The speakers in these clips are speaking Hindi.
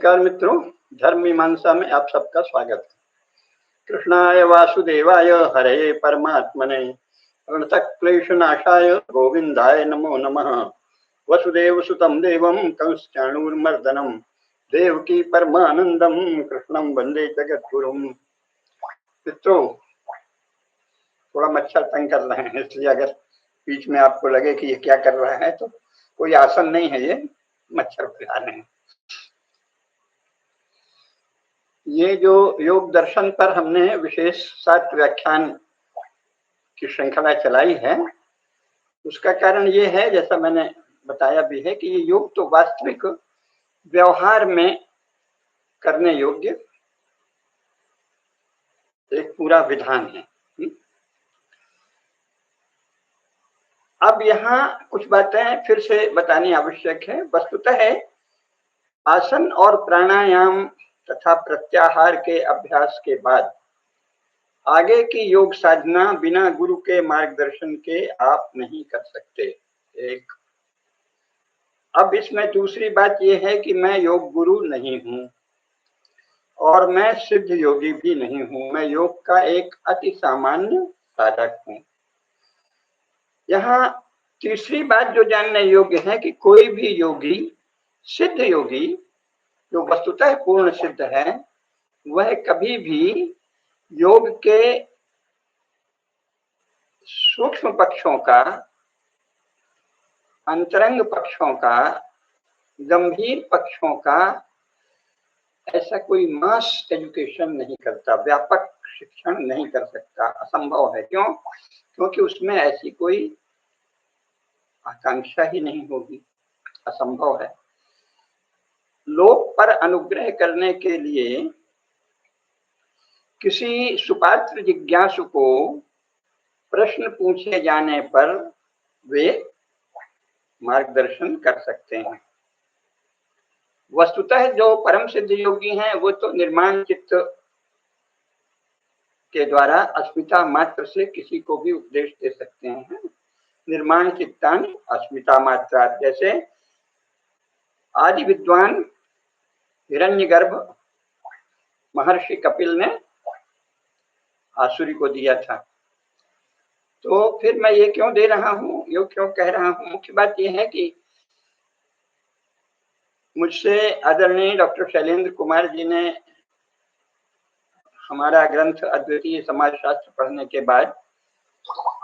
नमस्कार मित्रों, धर्म मीमांसा में आप सबका स्वागत है। कृष्णाय वासुदेवाय हरे परमात्मने प्रणतः क्लेशनाशाय गोविंदाय नमो नमः। वसुदेव सुतं देवं कंसचाणूरमर्दनं देवकी परमानंदं कृष्णं वंदे जगद्गुरुं। मित्रों, थोड़ा मच्छर तंग कर रहे हैं, इसलिए अगर बीच में आपको लगे कि ये क्या कर रहा है तो कोई आसन नहीं है, ये मच्छर खा रहे हैं। ये जो योग दर्शन पर हमने विशेष 7 व्याख्यान की श्रृंखला चलाई है, उसका कारण ये है, जैसा मैंने बताया भी है, कि ये योग तो वास्तविक व्यवहार में करने योग्य एक पूरा विधान है। अब यहाँ कुछ बातें फिर से बतानी आवश्यक है। वस्तुतः आसन और प्राणायाम तथा प्रत्याहार के अभ्यास के बाद आगे की योग साधना बिना गुरु के मार्गदर्शन के आप नहीं कर सकते। एक अब इसमें दूसरी बात यह है कि मैं योग गुरु नहीं हूं और मैं सिद्ध योगी भी नहीं हूं। मैं योग का एक अति सामान्य साधक हूं। यहाँ तीसरी बात जो जानने योग्य है कि कोई भी योगी, सिद्ध योगी जो वस्तुतः पूर्ण सिद्ध है, वह कभी भी योग के सूक्ष्म पक्षों का, अंतरंग पक्षों का, गंभीर पक्षों का ऐसा कोई मास एजुकेशन नहीं करता, व्यापक शिक्षण नहीं कर सकता। असंभव है। क्यों? क्योंकि उसमें ऐसी कोई आकांक्षा ही नहीं होगी। असंभव है। लोक पर अनुग्रह करने के लिए किसी सुपात्र जिज्ञासु को प्रश्न पूछे जाने पर वे मार्गदर्शन कर सकते हैं। वस्तुतः जो परम सिद्ध योगी हैं, वो तो निर्माण चित्त के द्वारा अस्मिता मात्र से किसी को भी उपदेश दे सकते हैं। निर्माण चित्तान अस्मिता मात्रा, जैसे आदि विद्वान हिरण्यगर्भ महर्षि कपिल ने आसुरी को दिया था। तो फिर मैं ये क्यों दे रहा हूँ, ये क्यों कह रहा हूँ? मुख्य बात यह है कि मुझसे आदरणीय डॉक्टर शैलेंद्र कुमार जी ने हमारा ग्रंथ अद्वितीय समाज शास्त्र पढ़ने के बाद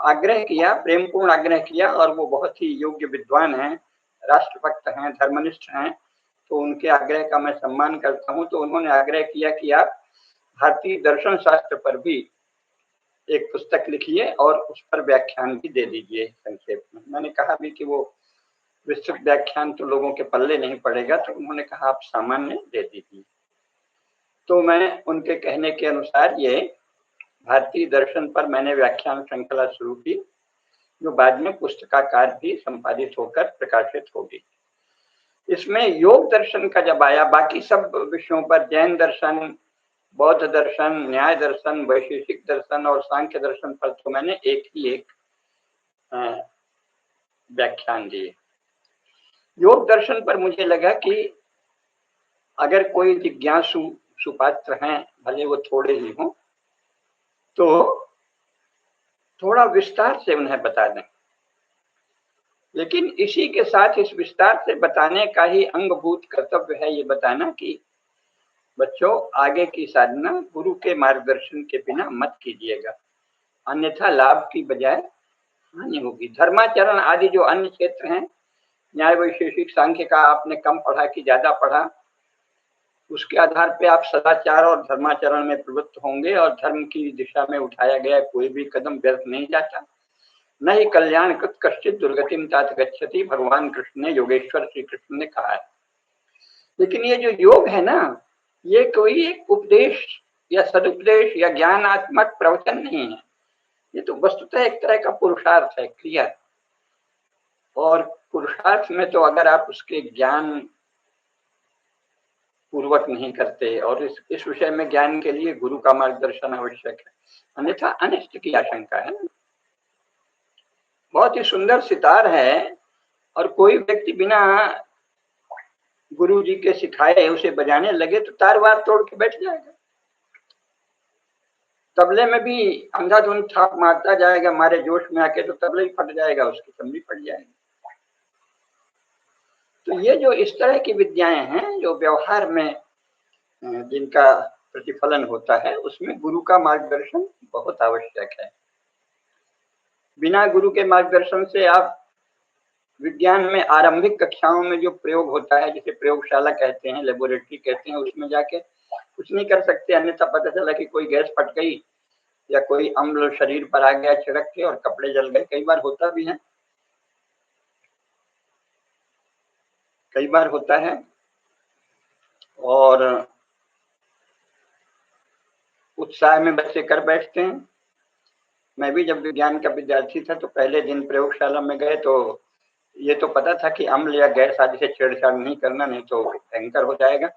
आग्रह किया, प्रेमपूर्ण आग्रह किया, और वो बहुत ही योग्य विद्वान हैं, राष्ट्रभक्त हैं, धर्मनिष्ठ हैं, तो उनके आग्रह का मैं सम्मान करता हूं। तो उन्होंने आग्रह किया कि आप भारतीय दर्शन शास्त्र पर भी एक पुस्तक लिखिए और उस पर व्याख्यान भी दे दीजिए संक्षेप में। मैंने कहा भी कि वो विस्तृत व्याख्यान तो लोगों के पल्ले नहीं पड़ेगा, तो उन्होंने कहा आप सामान्य दे दीजिए। तो मैं उनके कहने के अनुसार ये भारतीय दर्शन पर मैंने व्याख्यान श्रृंखला शुरू की, जो बाद में पुस्तकाकार भी संपादित होकर प्रकाशित होगी। इसमें योग दर्शन का जब आया, बाकी सब विषयों पर, जैन दर्शन, बौद्ध दर्शन, न्याय दर्शन, वैशेषिक दर्शन और सांख्य दर्शन पर तो मैंने एक ही एक व्याख्यान दिए। योग दर्शन पर मुझे लगा कि अगर कोई जिज्ञासु सुपात्र हैं, भले वो थोड़े ही हों, तो थोड़ा विस्तार से उन्हें बता दें। लेकिन इसी के साथ इस विस्तार से बताने का ही अंगभूत कर्तव्य है ये बताना कि बच्चों, आगे की साधना गुरु के मार्गदर्शन के बिना मत कीजिएगा, अन्यथा लाभ की बजाय हानि होगी। धर्माचरण आदि जो अन्य क्षेत्र हैं, न्याय वैशेषिक सांख्य का आपने कम पढ़ा कि ज्यादा पढ़ा, उसके आधार पे आप सदाचार और धर्माचरण में प्रवृत्त होंगे और धर्म की दिशा में उठाया गया कोई भी कदम व्यर्थ नहीं जाता। न ही कल्याण कृत कश्चित दुर्गतिम तात गच्छति, भगवान कृष्ण ने, योगेश्वर श्री कृष्ण ने कहा है। लेकिन ये जो योग है ना, ये कोई एक उपदेश या सदुपदेश या ज्ञानात्मक प्रवचन नहीं है। ये तो वस्तुतः एक तरह का पुरुषार्थ है, क्रिया। और पुरुषार्थ में तो अगर आप उसके ज्ञान पूर्वक नहीं करते, और इस विषय में ज्ञान के लिए गुरु का मार्गदर्शन आवश्यक है, अन्यथा अनिष्ट की आशंका है। बहुत ही सुंदर सितार है, और कोई व्यक्ति बिना गुरु जी के सिखाए उसे बजाने लगे तो तार वार तोड़ के बैठ जाएगा। तबले में भी अंधाधुंध थाप मारता जाएगा, मारे जोश में आके तो तबले ही फट जाएगा, उसकी चमड़ी फट जाएगी। तो ये जो इस तरह की विद्याएं हैं जो व्यवहार में जिनका प्रतिफलन होता है, उसमें गुरु का मार्गदर्शन बहुत आवश्यक है। बिना गुरु के मार्गदर्शन से आप विज्ञान में आरंभिक कक्षाओं में जो प्रयोग होता है, जिसे प्रयोगशाला कहते हैं, लेबोरेटरी कहते हैं, उसमें जाके कुछ नहीं कर सकते। अन्यथा पता चला कि कोई गैस फट गई या कोई अम्ल शरीर पर आ गया छिड़क के और कपड़े जल गए। कई बार होता भी है, कई बार होता है। और उत्साह में बच्चे कर बैठते हैं। मैं भी जब विज्ञान का विद्यार्थी था तो पहले दिन प्रयोगशाला में गए तो ये तो पता था कि अम्ल या गैस आदि से छेड़छाड़ नहीं करना, नहीं तो भयंकर हो जाएगा।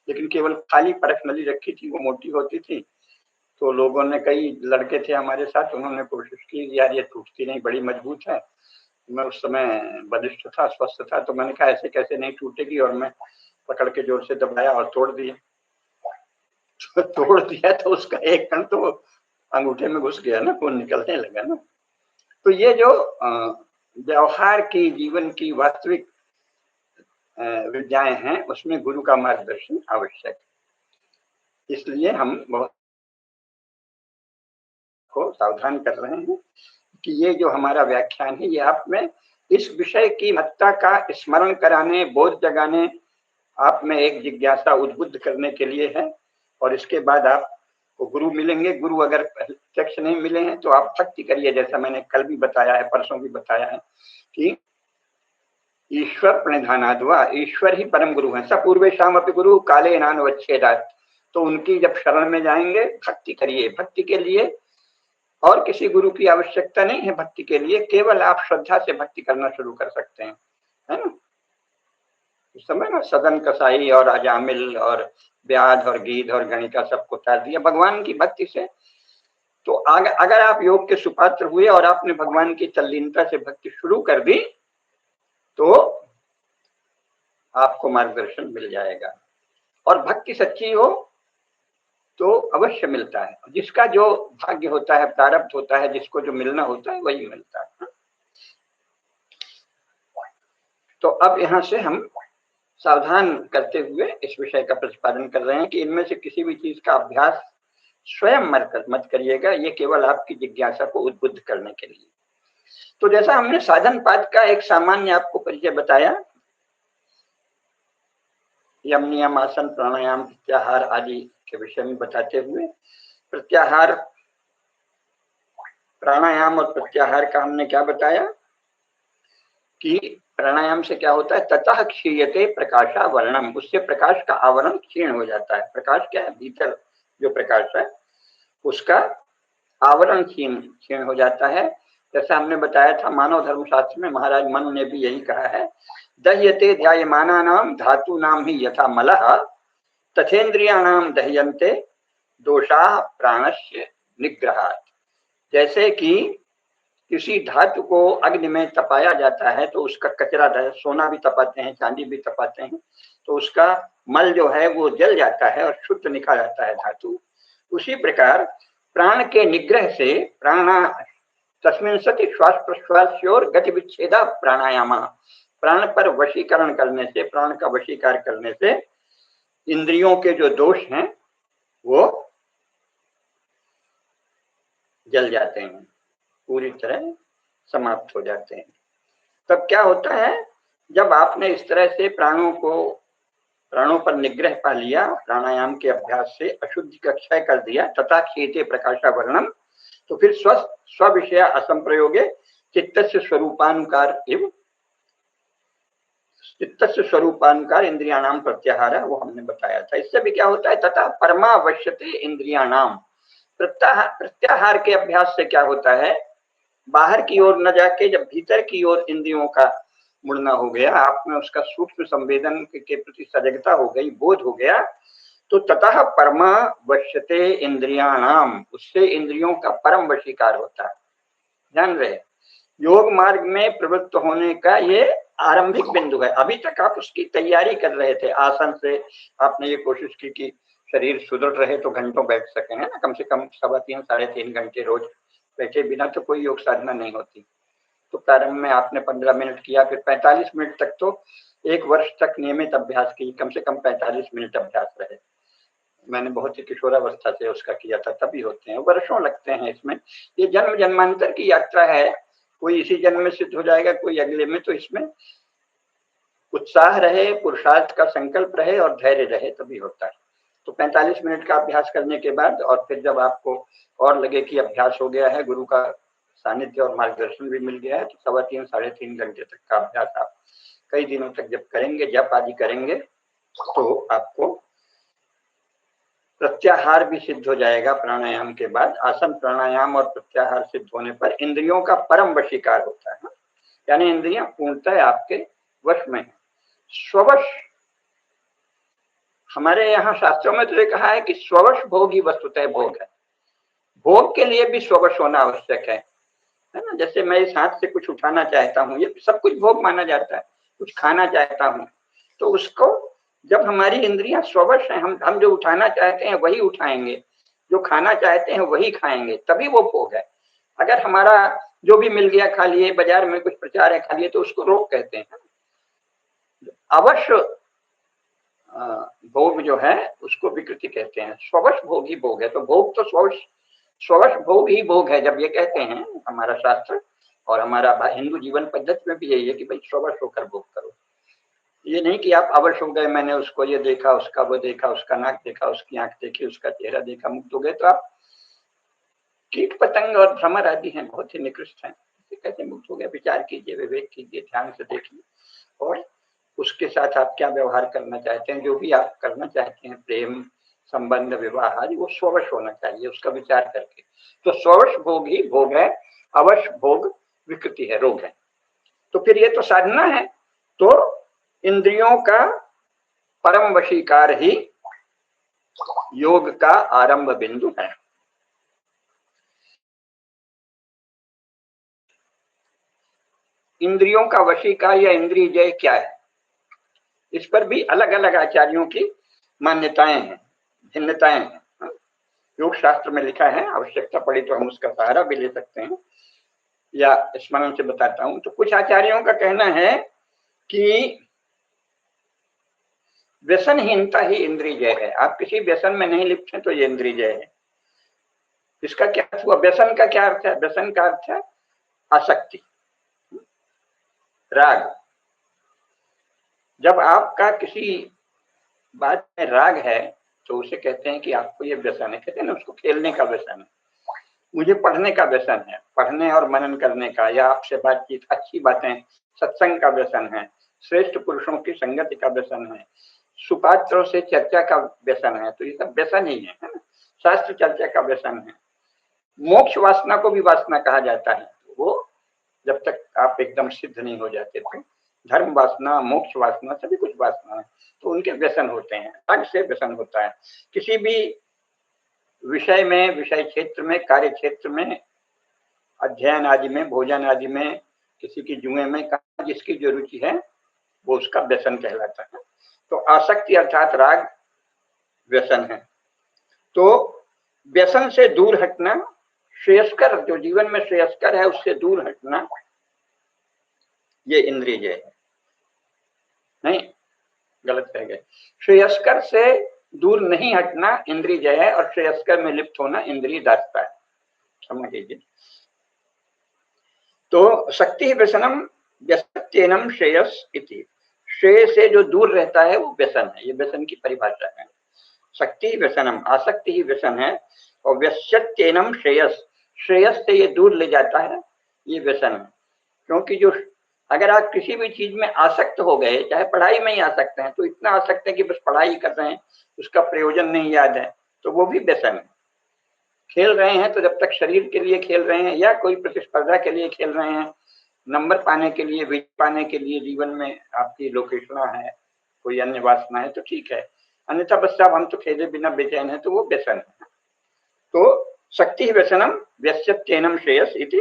लेकिन केवल खाली परख नली रखी थी, वो मोटी होती थी। तो लोगों ने, कई लड़के थे हमारे साथ, उन्होंने कोशिश की, यार ये टूटती नहीं, बड़ी मजबूत है। मैं उस समय बलिष्ठ था, स्वस्थ था, तो मैंने कहा ऐसे कैसे नहीं टूटेगी, और मैं पकड़ के जोर से दबाया और तोड़ दिया। तोड़ दिया तो उसका एक कण तो अंगूठे में घुस गया ना, खून निकलने लगा ना। तो ये जो व्यवहार की, जीवन की वास्तविक विद्याएं हैं, उसमें गुरु का मार्गदर्शन आवश्यक है। इसलिए हम बहुत को सावधान कर रहे हैं कि ये जो हमारा व्याख्यान है, ये आप में इस विषय की महत्ता का स्मरण कराने, बोध जगाने, आप में एक जिज्ञासा उद्बुद्ध करने के लिए है। और इसके बाद आपको गुरु मिलेंगे। गुरु अगर प्रत्यक्ष नहीं मिले हैं तो आप भक्ति करिए, जैसा मैंने कल भी बताया है, परसों भी बताया है कि ईश्वर प्रणिधानाद्वा, ईश्वर ही परम गुरु है। स पूर्वेषाम अपि गुरु काले नानवच्छेदात्। तो उनकी जब शरण में जाएंगे, भक्ति करिए। भक्ति के लिए और किसी गुरु की आवश्यकता नहीं है। भक्ति के लिए केवल आप श्रद्धा से भक्ति करना शुरू कर सकते हैं, है ना। उस समय ना सदन कसाई और अजामिल और व्याध और गीध और गणिका सबको तार दिया भगवान की भक्ति से। तो अगर आप योग के सुपात्र हुए और आपने भगवान की तल्लीनता से भक्ति शुरू कर दी तो आपको मार्गदर्शन मिल जाएगा। और भक्ति सच्ची हो तो अवश्य मिलता है। जिसका जो भाग्य होता है, प्रारब्ध होता है, जिसको जो मिलना होता है वही मिलता है। तो अब यहाँ से हम सावधान करते हुए इस विषय का प्रतिपादन कर रहे हैं कि इनमें से किसी भी चीज का अभ्यास स्वयं मत करिएगा, ये केवल आपकी जिज्ञासा को उद्बुद्ध करने के लिए। तो जैसा हमने साधन पाद का एक सामान्य आपको परिचय बताया, यम नियम आसन प्राणायाम प्रत्याहार आदि के विषय में बताते हुए, प्रत्याहार, प्राणायाम और प्रत्याहार का हमने क्या बताया कि प्राणायाम से क्या होता है, ततः क्षीयते प्रकाशा वर्णम, उससे प्रकाश का आवरण क्षीण हो जाता है। प्रकाश क्या है, भीतर जो प्रकाश है उसका आवरण क्षीण हो जाता है। जैसा हमने बताया था, मानव धर्मशास्त्र में महाराज मनु ने भी यही कहा है, दह्यते ध्यायमानानाम धातूनाम ही यथा मलः तथेन्द्रियाणाम दह्यन्ते दोषाः प्राणस्य निग्रहात्। जैसे कि किसी धातु को अग्नि में तपाया जाता है तो उसका कचरा, सोना भी तपाते हैं, चांदी भी तपाते हैं, तो उसका मल जो है वो जल जाता है और शुद्ध निकल जाता है धातु। उसी प्रकार प्राण के निग्रह से, प्राणा तस्मिन् सति श्वास प्रश्वासयोर गति विच्छेदा प्राणायाम, प्राण पर वशीकरण करने से, प्राण का वशीकार करने से इंद्रियों के जो दोष हैं वो जल जाते हैं, पूरी तरह समाप्त हो जाते हैं। तब क्या होता है, जब आपने इस तरह से प्राणों पर निग्रह पा लिया, प्राणायाम के अभ्यास से अशुद्धि का क्षय कर दिया, तथा क्षीयते प्रकाशा वर्णम, तो फिर स्व विषय असंप्रयोगे चित्तस्य स्वरूपानुकार एवं चित्तस्य स्वरूपानुकार इंद्रियाणाम प्रत्याहार, वो हमने बताया था। इससे भी क्या होता है, तथा परमावश्यते इंद्रियाणाम, प्रत्याहार के अभ्यास से क्या होता है, बाहर की ओर न जाके जब भीतर की ओर इंद्रियों का मुड़ना हो गया, आप में उसका सूक्ष्म संवेदन के प्रति सजगता हो गई, बोध हो गया, तो ततः परमा वश्यते इंद्रियाणाम, उससे इंद्रियों का परम वशीकार होता है। ध्यान रहे, योग मार्ग में प्रवृत्त होने का ये आरंभिक बिंदु है। अभी तक आप उसकी तैयारी कर रहे थे, आसन से आपने ये कोशिश की कि शरीर सुदृढ़ रहे तो घंटों बैठ सके, है ना, कम से कम 3.25 साढ़े 3 घंटे रोज बैठे बिना तो कोई योग साधना नहीं होती। तो प्रारंभ में आपने 15 मिनट किया, फिर 45 मिनट तक, तो 1 वर्ष तक नियमित अभ्यास की, कम से कम 45 मिनट अभ्यास रहे। मैंने बहुत ही किशोरावस्था से उसका किया था, तभी होते हैं, वर्षों लगते हैं इसमें। ये जन्म जन्मांतर की यात्रा है, कोई इसी जन्म में सिद्ध हो जाएगा, कोई अगले में। तो इसमें उत्साह रहे, पुरुषार्थ का संकल्प रहे और धैर्य रहे, तभी होता है। तो 45 मिनट का अभ्यास करने के बाद, और फिर जब आपको और लगे कि अभ्यास हो गया है, गुरु का सानिध्य और मार्गदर्शन भी मिल गया है, तो 3.25 साढ़े 3 घंटे तक का अभ्यास आप कई दिनों तक जब करेंगे, जप आदि करेंगे, तो आपको प्रत्याहार भी सिद्ध हो जाएगा। प्राणायाम के बाद आसन, प्राणायाम और प्रत्याहार सिद्ध होने पर इंद्रियों का परम वशीकार होता है, यानी इंद्रियां पूर्णतः आपके वश में है, स्ववश। हमारे यहाँ शास्त्रों में तो ये कहा है कि स्ववश भोग ही वस्तुतः भोग है। भोग के लिए भी स्ववश होना आवश्यक है ना। जैसे मैं इस हाथ से कुछ उठाना चाहता हूँ, ये सब कुछ भोग माना जाता है। कुछ खाना चाहता हूँ तो उसको, जब हमारी इंद्रियां स्ववश हैं, हम जो उठाना चाहते हैं वही उठाएंगे, जो खाना चाहते हैं वही खाएंगे, तभी वो भोग है। अगर हमारा जो भी मिल गया खा लिए, बाजार में कुछ प्रचार है खा लिए, तो उसको रोग कहते हैं। अवश्य भोग जो है उसको विकृति कहते हैं। स्ववश भोग ही भोग है। तो भोग तो स्ववश भोग ही भोग है, जब ये कहते हैं हमारा शास्त्र और हमारा हिंदू जीवन पद्धति में भी यही है कि भाई स्ववश होकर भोग करो। ये नहीं कि आप अवश हो गए, मैंने उसको ये देखा, उसका वो देखा, उसका नाक देखा, उसकी आंख देखी, उसका चेहरा देखा, मुक्त हो गए, तो आप कीट पतंग और भ्रमर आदि हैं, बहुत ही निकृष्ट हैं। कैसे मुक्त हो गए? विचार कीजिए, विवेक कीजिए, ध्यान से देखिए, और उसके साथ आप क्या व्यवहार करना चाहते हैं, जो भी आप करना चाहते हैं, प्रेम संबंध विवाह आदि, वो स्ववश होना चाहिए उसका विचार करके। तो स्ववश भोग ही भोग है, अवश भोग विकृति है, रोग है। तो फिर ये तो साधना है। तो इंद्रियों का परम वशीकार ही योग का आरंभ बिंदु है। इंद्रियों का वशीकार या इंद्रिय जय क्या है, इस पर भी अलग अलग आचार्यों की मान्यताएं हैं, भिन्नताएं हैं। योग शास्त्र में लिखा है, आवश्यकता पड़ी तो हम उसका सहारा भी ले सकते हैं, या स्मरण से बताता हूं। तो कुछ आचार्यों का कहना है कि व्यसनहीनता ही इंद्रिय जय है। आप किसी व्यसन में नहीं लिप्त हैं तो ये इंद्रिय जय है। इसका क्या हुआ? व्यसन का क्या अर्थ है? व्यसन का अर्थ है आसक्ति, राग। जब आपका किसी बात में राग है तो उसे कहते हैं कि आपको ये व्यसन है। कहते हैं ना, उसको खेलने का व्यसन है, मुझे पढ़ने का व्यसन है, पढ़ने और मनन करने का, या आपसे बातचीत, अच्छी बातें, सत्संग का व्यसन है, श्रेष्ठ पुरुषों की संगति का व्यसन है, सुपात्रों से चर्चा का व्यसन है। तो ये सब व्यसन ही है ना। शास्त्र चर्चा का व्यसन है। मोक्ष वासना को भी वासना कहा जाता है। वो जब तक आप एकदम सिद्ध नहीं हो जाते थे, धर्म वासना, मोक्ष वासना, सभी कुछ वासना है, तो उनके व्यसन होते हैं। अलग से व्यसन होता है किसी भी विषय में, विषय क्षेत्र में, कार्य क्षेत्र में, अध्ययन आदि में, भोजन आदि में, किसी की जुए में, कहा जिसकी जो रुचि है वो उसका व्यसन कहलाता है। तो आसक्ति अर्थात राग व्यसन है। तो व्यसन से दूर हटना, श्रेयस्कर, जो जीवन में श्रेयस्कर है उससे दूर हटना, ये इंद्रिय जय है। नहीं, गलत कह गए। श्रेयस्कर से दूर नहीं हटना इंद्रिय जय है, और श्रेयस्कर में लिप्त होना इंद्रिय दासता है। समझ लीजिए। तो शक्ति व्यसनम व्यसत्येनम श्रेयस इति। श्रेय से जो दूर रहता है वो व्यसन है, ये व्यसन की परिभाषा है। शक्ति व्यसनम, आसक्ति ही व्यसन है, और व्यस्यत्येनम श्रेयस, श्रेयस से ये दूर ले जाता है, ये व्यसन है। क्योंकि जो, अगर आप किसी भी चीज में आसक्त हो गए, चाहे पढ़ाई में ही आसक्त हैं, तो इतना आसक्त है कि बस पढ़ाई कर रहे हैं, उसका प्रयोजन नहीं याद है, तो वो भी व्यसन है। खेल रहे हैं तो जब तक शरीर के लिए खेल रहे हैं, या कोई प्रतिस्पर्धा के लिए खेल रहे हैं, नंबर पाने के लिए, विजय पाने के लिए, जीवन में आपकी लोकेशना है, कोई अन्य वासना है, तो ठीक है। अन्यथा बस साहब हम तो खेले बिना बेचैन है, तो वो व्यसन है। तो शक्ति व्यसनम व्यस्यत्येनम श्रेयस इति।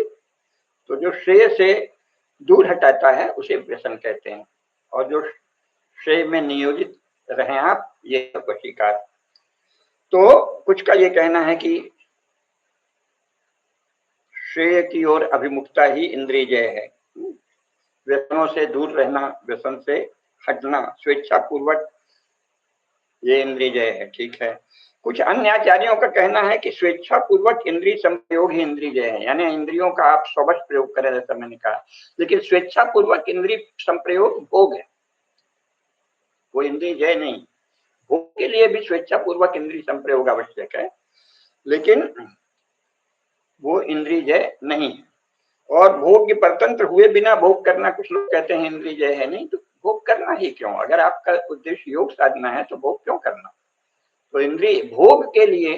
तो जो श्रेय से दूर हटाता है उसे व्यसन कहते हैं, और जो श्रेय में नियोजित रहे आप, ये वशीकार। तो कुछ का ये कहना है कि श्रेय की ओर अभिमुखता ही इंद्रिय जय है। व्यसनों से दूर रहना, व्यसन से हटना स्वेच्छा पूर्वक, ये इंद्रिय जय है। ठीक है। कुछ अन्य आचार्यों का कहना है कि स्वेच्छा पूर्वक इंद्रिय संप्रयोग ही इंद्रिय जय है, यानी इंद्रियों का आप स्ववश प्रयोग करें, जैसा मैंने कहा। लेकिन स्वेच्छा पूर्वक इंद्रिय संप्रयोग भोग है, वो इंद्रिय जय नहीं। भोग के लिए भी स्वेच्छा पूर्वक इंद्रिय संप्रयोग आवश्यक है, लेकिन वो इंद्रिय जय नहीं है। और भोग के परतंत्र हुए बिना भोग करना, कुछ लोग कहते हैं इंद्रिय जय है। नहीं, तो भोग करना ही क्यों? अगर आपका उद्देश्य योग साधना है तो भोग क्यों करना? तो इंद्रिय भोग के लिए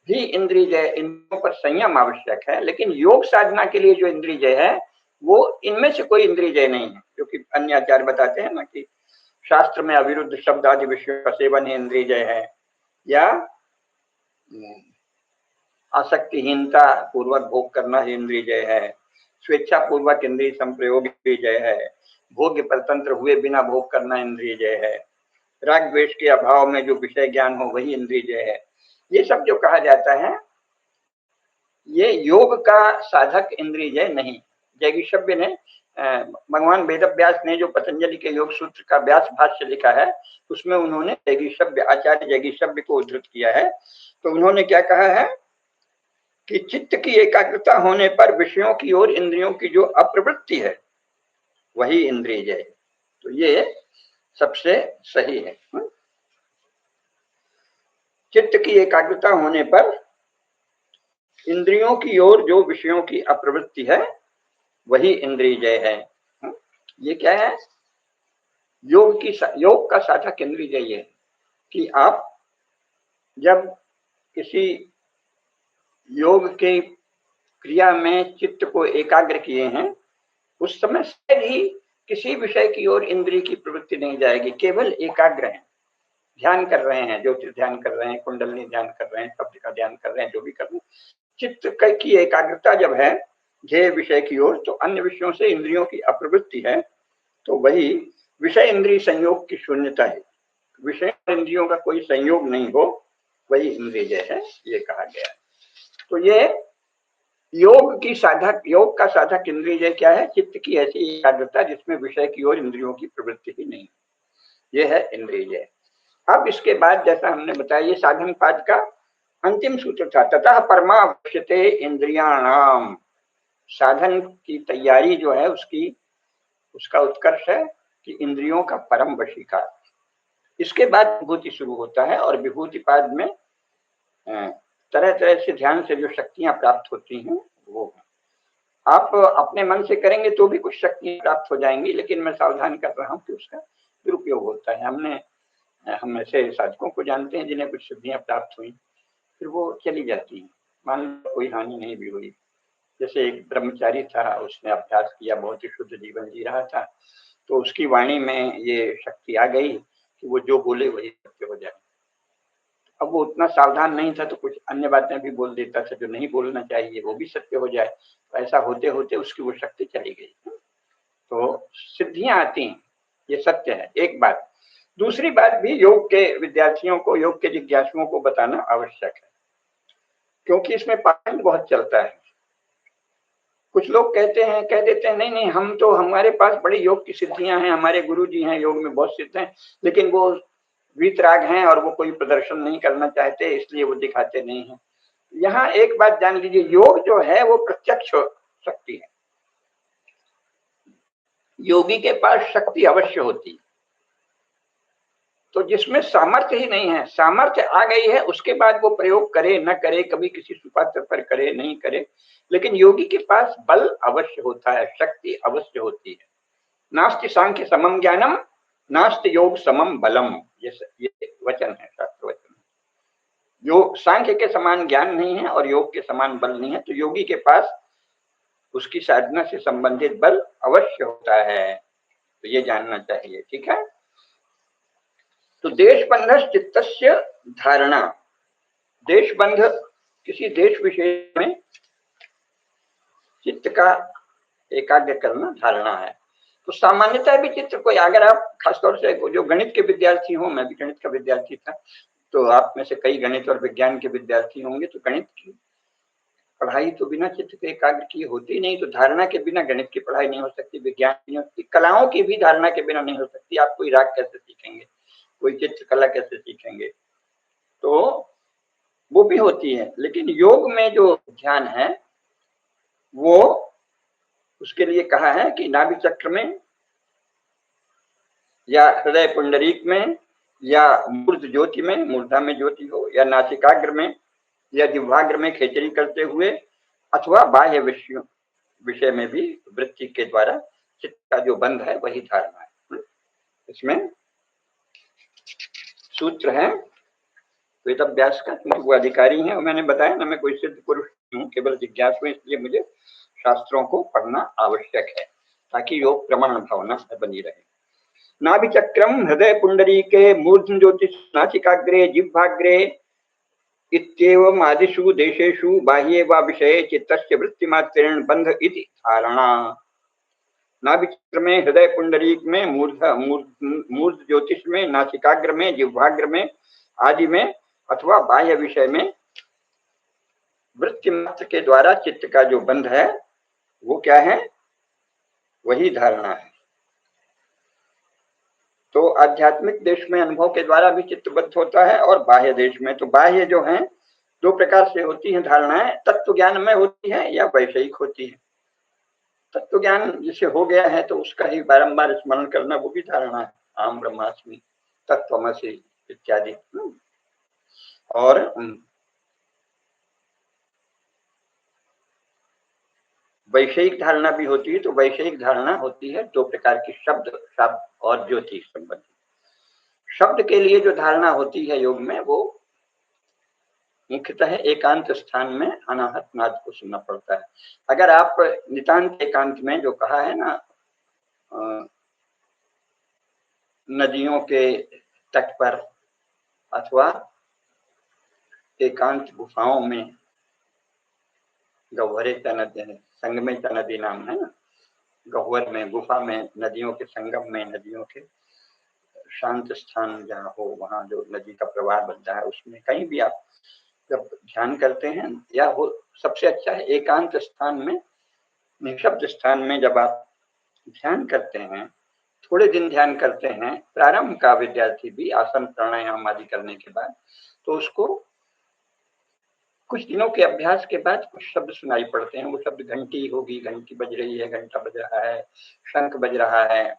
भी इंद्रिय जय, इंद्रियों पर संयम आवश्यक है, लेकिन योग साधना के लिए जो इंद्रिय जय है वो इनमें से कोई इंद्रिय जय नहीं है। क्योंकि अन्य आचार्य बताते हैं ना कि शास्त्र में अविरुद्ध शब्द आदि विषयों का सेवन ही इंद्रिय जय है, या आसक्तिहीनता पूर्वक भोग करना ही इंद्रिय जय है, स्वेच्छा पूर्वक इंद्रिय संप्रयोग इंद्रिय जय है, भोग्य परतंत्र हुए बिना भोग करना इंद्रिय जय है, राग द्वेष के अभाव में जो विषय ज्ञान हो वही इंद्रिय जय है। ये सब जो कहा जाता है ये योग का साधक इंद्रिय जय नहीं। जैगिषव्य ने, भगवान वेदव्यास ने जो पतंजलि के योग सूत्र का व्यास भाष्य लिखा है, उसमें उन्होंने जैगिषव्य, आचार्य जैगिषव्य को उद्धृत किया है। तो उन्होंने क्या कहा है कि चित्त की एकाग्रता होने पर विषयों की ओर इंद्रियों की जो अप्रवृत्ति है वही इंद्रिय जय। तो ये सबसे सही है। चित्त की एकाग्रता होने पर इंद्रियों की ओर जो विषयों की अप्रवृत्ति है वही इंद्रिय जय है। ये क्या है? योग का साधक इंद्रिय जय है कि आप जब किसी योग के क्रिया में चित्त को एकाग्र किए हैं, उस समय से ही किसी विषय की ओर इंद्रिय की प्रवृत्ति नहीं जाएगी, केवल एकाग्र है, ध्यान कर रहे हैं, ज्योतिष ध्यान कर रहे हैं, कुंडलनी ध्यान कर रहे हैं, शब्द का ध्यान कर रहे हैं, जो भी कर रहे हैं, चित्त की एकाग्रता जब है ध्येय विषय की ओर, तो अन्य विषयों से इंद्रियों की अप्रवृत्ति है, तो वही विषय इंद्रिय संयोग की शून्यता है। विषय इंद्रियों का कोई संयोग नहीं हो वही इंद्रिय जय है, ये कहा गया है। तो ये योग का साधक इंद्रिय जय क्या है? चित्त की ऐसी एकाग्रता जिसमें विषय की ओर इंद्रियों की प्रवृत्ति ही नहीं, ये है इंद्रिय जय। अब इसके बाद जैसा हमने बताया, ये साधन पाद का अंतिम सूत्र था। ततः परमावश्यते इंद्रियाणाम, साधन की तैयारी जो है उसका उत्कर्ष है कि इंद्रियों का परम वशीकार। इसके बाद विभूति शुरू होता है, और विभूति पाद में तरह तरह से ध्यान से जो शक्तियां प्राप्त होती हैं वो आप अपने मन से करेंगे तो भी कुछ शक्तियां प्राप्त हो जाएंगी, लेकिन मैं सावधान कर रहा हूं कि उसका दुरुपयोग होता है। हम ऐसे साधकों को जानते हैं जिन्हें कुछ सिद्धियां प्राप्त हुई, फिर वो चली जाती हैं, मान लो कोई हानि नहीं भी हुई। जैसे एक ब्रह्मचारी था, उसने अभ्यास किया, बहुत ही शुद्ध जीवन जी रहा था, तो उसकी वाणी में ये शक्ति आ गई कि वो जो बोले वही सत्य हो जाए। अब वो उतना सावधान नहीं था, तो कुछ अन्य बातें भी बोल देता था जो नहीं बोलना चाहिए, वो भी सत्य हो जाए। तो ऐसा होते होते उसकी वो शक्ति चली गई। तो सिद्धियां आती हैं, ये सत्य है, एक बात। दूसरी बात भी योग के विद्यार्थियों को, योग के जिज्ञासुओं को बताना आवश्यक है, क्योंकि इसमें पाखंड बहुत चलता है। कुछ लोग कह देते हैं नहीं हम तो, हमारे पास बड़ी योग की सिद्धियां हैं, हमारे गुरु जी हैं योग में बहुत सिद्ध हैं, लेकिन वो वीतराग हैं और वो कोई प्रदर्शन नहीं करना चाहते, इसलिए वो दिखाते नहीं हैं। यहाँ एक बात जान लीजिए, योग जो है वो प्रत्यक्ष शक्ति है। योगी के पास शक्ति अवश्य होती है, तो जिसमें सामर्थ्य ही नहीं है, सामर्थ्य आ गई है उसके बाद वो प्रयोग करे न करे, कभी किसी सुपात्र पर करे नहीं करे, लेकिन योगी के पास बल अवश्य होता है, शक्ति अवश्य होती है। नास्ति सांख्य समम ज्ञानम, नास्ति योग समम बलम, ये वचन है, शास्त्र वचन। योग सांख्य के समान ज्ञान नहीं है और योग के समान बल नहीं है, तो योगी के पास उसकी साधना से संबंधित बल अवश्य होता है, तो ये जानना चाहिए। ठीक है। तो देशबंध चित्तस्य धारणा, देशबंध किसी देश विशेष में चित्त का एकाग्र करना धारणा है। तो सामान्यतः भी चित्त को, अगर आप खासतौर से जो गणित के विद्यार्थी हो, मैं भी गणित का विद्यार्थी था, तो आप में से कई गणित और विज्ञान के विद्यार्थी होंगे, तो गणित की पढ़ाई तो बिना चित्त के एकाग्र की होती नहीं। तो धारणा के बिना गणित की पढ़ाई नहीं हो सकती, विज्ञान नहीं हो सकती, कलाओं की भी धारणा के बिना नहीं हो सकती। आप कोई राग कैसे सीखेंगे, कोई चित्रकला कैसे सीखेंगे, तो वो भी होती है। लेकिन योग में जो ध्यान है वो, उसके लिए कहा है कि नाभि चक्र में या हृदय पुंडरीक में या मूर्ध ज्योति में, मूर्धा में ज्योति हो, या नासिकाग्र में या जिह्वाग्र में खेचरी करते हुए, अथवा बाह्य विषय में भी वृत्ति के द्वारा चित्त का जो बंध है वही धारणा है। इसमें सूत्र है वेदाभ्यास का, क्योंकि वो अधिकारी है, और मैंने बताया ना, मैं कोई सिद्ध पुरुष हूँ, केवल जिज्ञासु, इसलिए मुझे शास्त्रों को पढ़ना आवश्यक है ताकि योग प्रमाण भावना बनी रहे। नाभि चक्रम हृदय पुंडरीके मूर्धन ज्योतिष नासिकाग्रे जिह्वाग्रे इत्येवम् आदिषु देशेषु बाह्ये वा विषये चित्तस्य वृत्तिमात्रेण बंध इति धारणा। नाभि चक्र में, हृदय पुंडरीक में, मूर्ध ज्योतिष में, नासिकाग्र में, जिह्वाग्र में आदि में, अथवा बाह्य विषय में वृत्ति मात्र के द्वारा चित्त का जो बंध है वो क्या है, वही धारणा है। तो आध्यात्मिक देश में अनुभव के द्वारा भी चित्तबद्ध होता है, और बाह्य देश में, तो बाह्य जो है दो प्रकार से होती है धारणाएं, तत्व ज्ञान में होती है या वैषयिक होती है। तत्व ज्ञान जिसे हो गया है तो उसका ही बारंबार स्मरण करना, वो भी धारणा है, आम ब्रह्मास्मि, तत्वमसि इत्यादि। और वैषयिक धारणा भी होती है। तो वैषयिक धारणा होती है दो प्रकार की, शब्द और ज्योति संबंधी। शब्द के लिए जो धारणा होती है योग में, वो मुख्यतः एकांत स्थान में अनाहत नाद को सुनना पड़ता है। अगर आप नितांत एकांत में, जो कहा है ना, नदियों के तट पर अथवा एकांत गुफाओं में, गह्वरे च नदी, संगमे च नदी नाम है ना, गह्वर में, गुफा में, नदियों के संगम में, नदियों के शांत स्थान जहाँ हो, वहाँ जो नदी का प्रवाह बनता है, उसमें कहीं भी आप जब ध्यान करते हैं, या वो सबसे अच्छा है एकांत स्थान में, निशब्द स्थान में जब आप ध्यान करते हैं, थोड़े दिन ध्यान करते हैं, प्रारंभ का विद्यार्थी भी आसन प्राणायाम आदि करने के बाद, तो उसको कुछ दिनों के अभ्यास के बाद कुछ शब्द सुनाई पड़ते हैं। वो शब्द घंटी होगी, घंटी बज रही है, घंटा बज रहा है, शंख बज रहा है,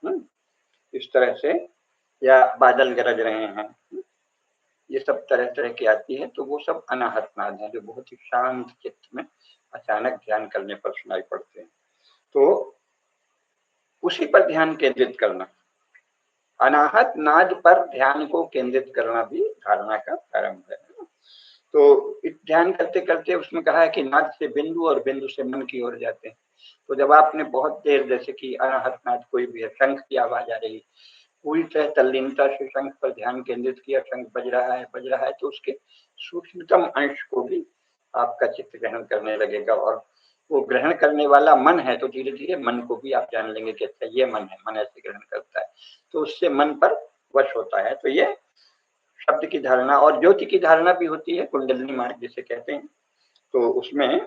इस तरह से, या बादल गरज रहे हैं, ये सब तरह तरह की आती है। तो वो सब अनाहत नाद है, जो बहुत ही शांत चित्त में अचानक ध्यान करने पर सुनाई पड़ते हैं। तो उसी पर ध्यान केंद्रित करना, अनाहत नाद पर ध्यान को केंद्रित करना भी धारणा का प्रारंभ है। तो ध्यान करते करते उसमें कहा है कि नाद से बिंदु और बिंदु से मन की ओर जाते हैं। तो जब आपने बहुत देर, जैसे कि अनाहत नाद कोई भी है, शंख की आवाज आ रही, पूरी तरह तल्लीनता से शंख पर ध्यान केंद्रित किया, शंख बज रहा है, तो उसके सूक्ष्मतम अंश को भी आपका चित्त ग्रहण करने लगेगा, और वो ग्रहण करने वाला मन है, तो धीरे धीरे मन को भी आप जान लेंगे कि अच्छा ये मन है, मन ऐसे ग्रहण करता है, तो उससे मन पर वश होता है। तो ये शब्द की धारणा। और ज्योति की धारणा भी होती है, कुंडलिनी मार्ग जिसे कहते हैं। तो उसमें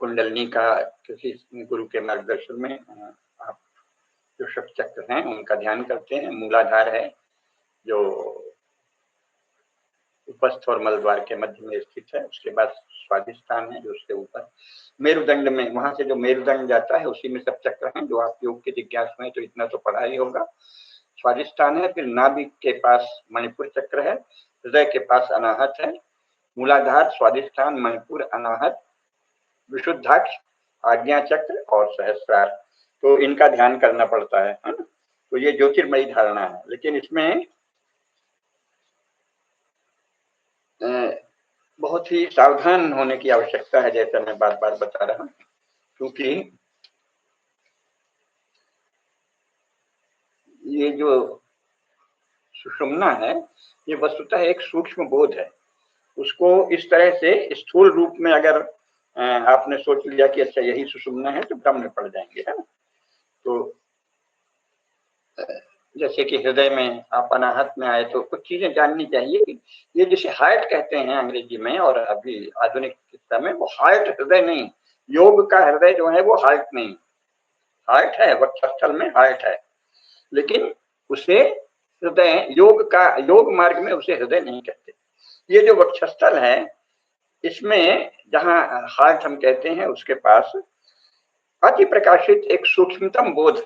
कुंडलिनी का किसी गुरु के मार्गदर्शन में आप जो शब्द चक्र हैं उनका ध्यान करते हैं। मूलाधार है जो उपस्थ और मलद्वार के मध्य में स्थित है, उसके बाद स्वादिष्ठान है जो उसके ऊपर, मेरुदंड में, वहां से जो मेरुदंड जाता है उसी में सब चक्र हैं। जो आप योग के जिज्ञासु हैं तो इतना तो पढ़ा ही होगा। स्वादिष्ठान है, फिर नाभि के पास मणिपुर चक्र है, हृदय के पास अनाहत है, मूलाधार, स्वादिष्ठान, मणिपुर, अनाहत, विशुद्धाक्ष, आज्ञा चक्र और सहस्रार। तो इनका ध्यान करना पड़ता है ना। तो ये ज्योतिर्मयी धारणा है। लेकिन इसमें बहुत ही सावधान होने की आवश्यकता है, जैसा मैं बार बार बता रहा हूँ, क्योंकि ये जो सुषुम्ना है ये वस्तुतः एक सूक्ष्म बोध है। उसको इस तरह से स्थूल रूप में अगर आपने सोच लिया कि अच्छा यही सुषुम्ना है तो भ्रम में पड़ जाएंगे, है ना। तो जैसे कि हृदय में आप अनाहत में आए तो कुछ चीजें जाननी चाहिए कि ये जिसे हार्ट कहते हैं अंग्रेजी में और अभी आधुनिक चिकित्सा में, वो हार्ट हृदय नहीं, योग का हृदय जो है वो हार्ट नहीं, हार्ट है वक्षस्थल में हार्ट है, लेकिन उसे हृदय योग मार्ग में उसे हृदय नहीं कहते। ये जो वक्षस्थल है इसमें जहां हार्ट हम कहते हैं उसके पास अति प्रकाशित एक सूक्ष्मतम बोध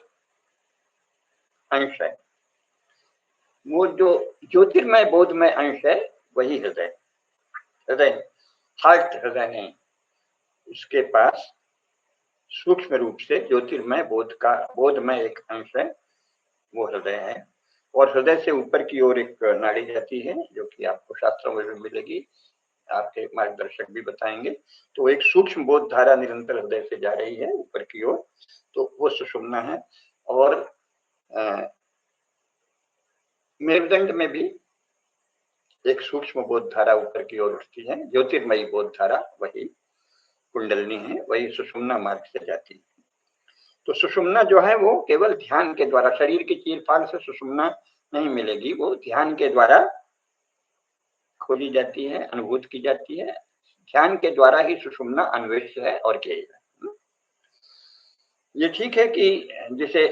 अंश है, वो जो ज्योतिर्मय बोधमय अंश है वही हृदय, हृदय हार्ट हृदय नहीं, उसके पास सूक्ष्म रूप से ज्योतिर्मय बोधमय एक अंश है, वो हृदय है। और हृदय से ऊपर की ओर एक नाड़ी जाती है जो कि आपको शास्त्रों में भी मिलेगी, आपके मार्गदर्शक भी बताएंगे। तो एक सूक्ष्म बोध धारा निरंतर हृदय से जा रही है ऊपर की ओर, तो वो सुषुम्ना है। और मेरुदंड में भी एक सूक्ष्म बोध धारा ऊपर की ओर उठती है, ज्योतिर्मयी बोध धारा वही कुंडलनी है, वही सुषुम्ना मार्ग से जाती है। तो सुषुम्ना जो है वो केवल ध्यान के द्वारा, शरीर की चीरफाड़ से सुषुम्ना नहीं मिलेगी, वो ध्यान के द्वारा खोली जाती है, अनुभूत की जाती है। ध्यान के द्वारा ही सुषुम्ना अन्वेष्य है और क्या है। ये ठीक है कि जिसे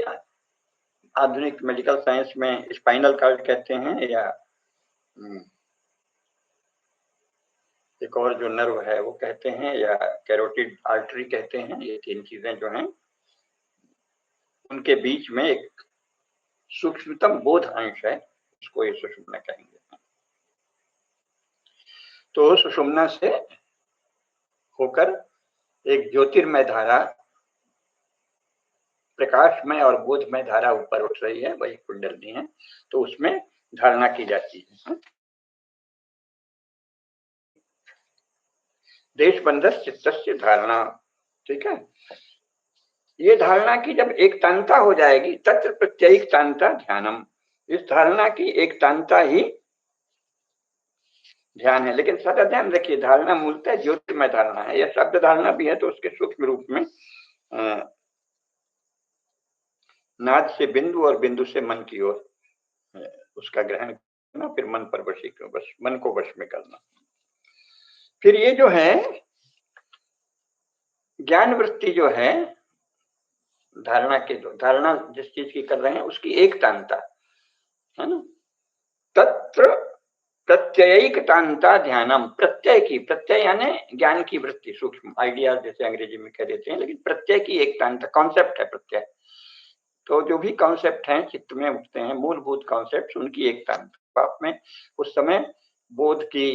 आधुनिक मेडिकल साइंस में स्पाइनल कॉर्ड कहते हैं या एक और जो नर्व है वो कहते हैं या कैरोटिड आर्टरी कहते हैं, ये तीन चीजें जो हैं उनके बीच में एक सूक्ष्मतम बोध अंश है, उसको ये सुषुम्ना कहेंगे। तो सुषुम्ना से होकर एक ज्योतिर्मय धारा, प्रकाशमय और बोधमय धारा ऊपर उठ रही है, वही कुंडलनी है। तो उसमें धारणा की जाती है। देशबंधस चित्तस्य धारणा, ठीक है। ये धारणा की जब एक तांता हो जाएगी, तत्र प्रत्ययिक तांता ध्यानम, इस धारणा की एक तांता ही ध्यान है। लेकिन सदा ध्यान रखिए, धारणा मूलतः ज्योतिर्मय धारणा है, यह शब्द धारणा भी है तो उसके सूक्ष्म रूप में नाद से बिंदु और बिंदु से मन की ओर उसका ग्रहण करना, फिर मन पर मन को वश में करना। फिर ये जो है ज्ञान वृत्ति जो है, धारणा जिस चीज की कर रहे हैं उसकी एक तांता है ना, तत्र प्रत्ययिक तांता ध्यानम, प्रत्यय यानी ज्ञान की वृत्ति, सूक्ष्म आइडिया जैसे अंग्रेजी में कह देते हैं, लेकिन प्रत्यय की एक तांता, कॉन्सेप्ट है प्रत्यय। तो जो भी कॉन्सेप्ट हैं चित्त में उठते हैं, मूलभूत कॉन्सेप्ट, उनकी एक तांता आप में उस समय बोध की,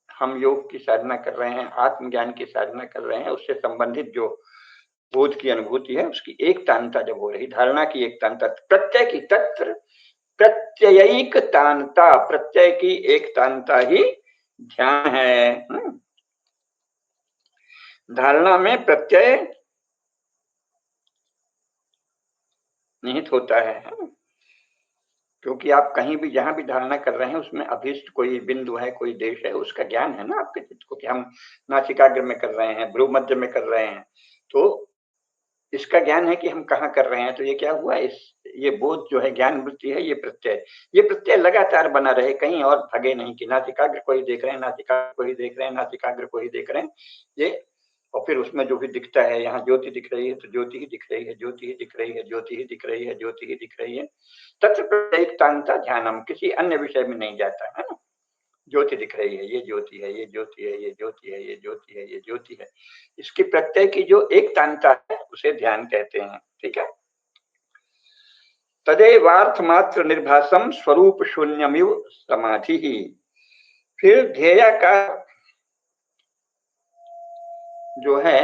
हम योग की साधना कर रहे हैं, आत्मज्ञान की साधना कर रहे हैं, उससे संबंधित जो बोध की अनुभूति है उसकी एक तांता जब हो रही, धारणा की एक तांता, प्रत्यय की, तत्र प्रत्ययिक तांता, प्रत्यय की एक तांता ही ध्यान है। धारणा में प्रत्यय निहित होता है, क्योंकि आप कहीं भी जहां भी धारणा कर रहे हैं उसमें अभीष्ट कोई बिंदु है, कोई देश है, उसका ज्ञान है ना आपके चित्त को, कि हम नासिकाग्र में कर रहे हैं, भ्रू मध्य में कर रहे हैं, तो इसका ज्ञान है कि हम कहाँ कर रहे हैं। तो ये क्या हुआ, ये बोध जो है, ज्ञान वृत्ति है, ये प्रत्यय लगातार बना रहे, कहीं और भगे नहीं कि नासिकाग्र को ही देख रहे हैं, नासिकाग्र को ही देख रहे हैं, नासिकाग्र को ही देख रहे हैं ये। और फिर उसमें जो भी दिखता है, यहाँ ज्योति दिख रही है तो ज्योति ही दिख रही है, ज्योति ही दिख रही है, ज्योति ही दिख रही है, ज्योति ही दिख रही है। तत्र प्रत्ययिकतांता ध्यानम, किसी अन्य विषय में नहीं जाता है ना। ज्योति दिख रही है, ये ज्योति है, ये ज्योति है, ये ज्योति है, ये ज्योति है, ये ज्योति है, इसकी प्रत्यय की जो एक तांता है उसे ध्यान कहते हैं, ठीक है। तदेवार्थ मात्र निर्भासम स्वरूप शून्यमिव समाधि ही। फिर ध्येय का जो है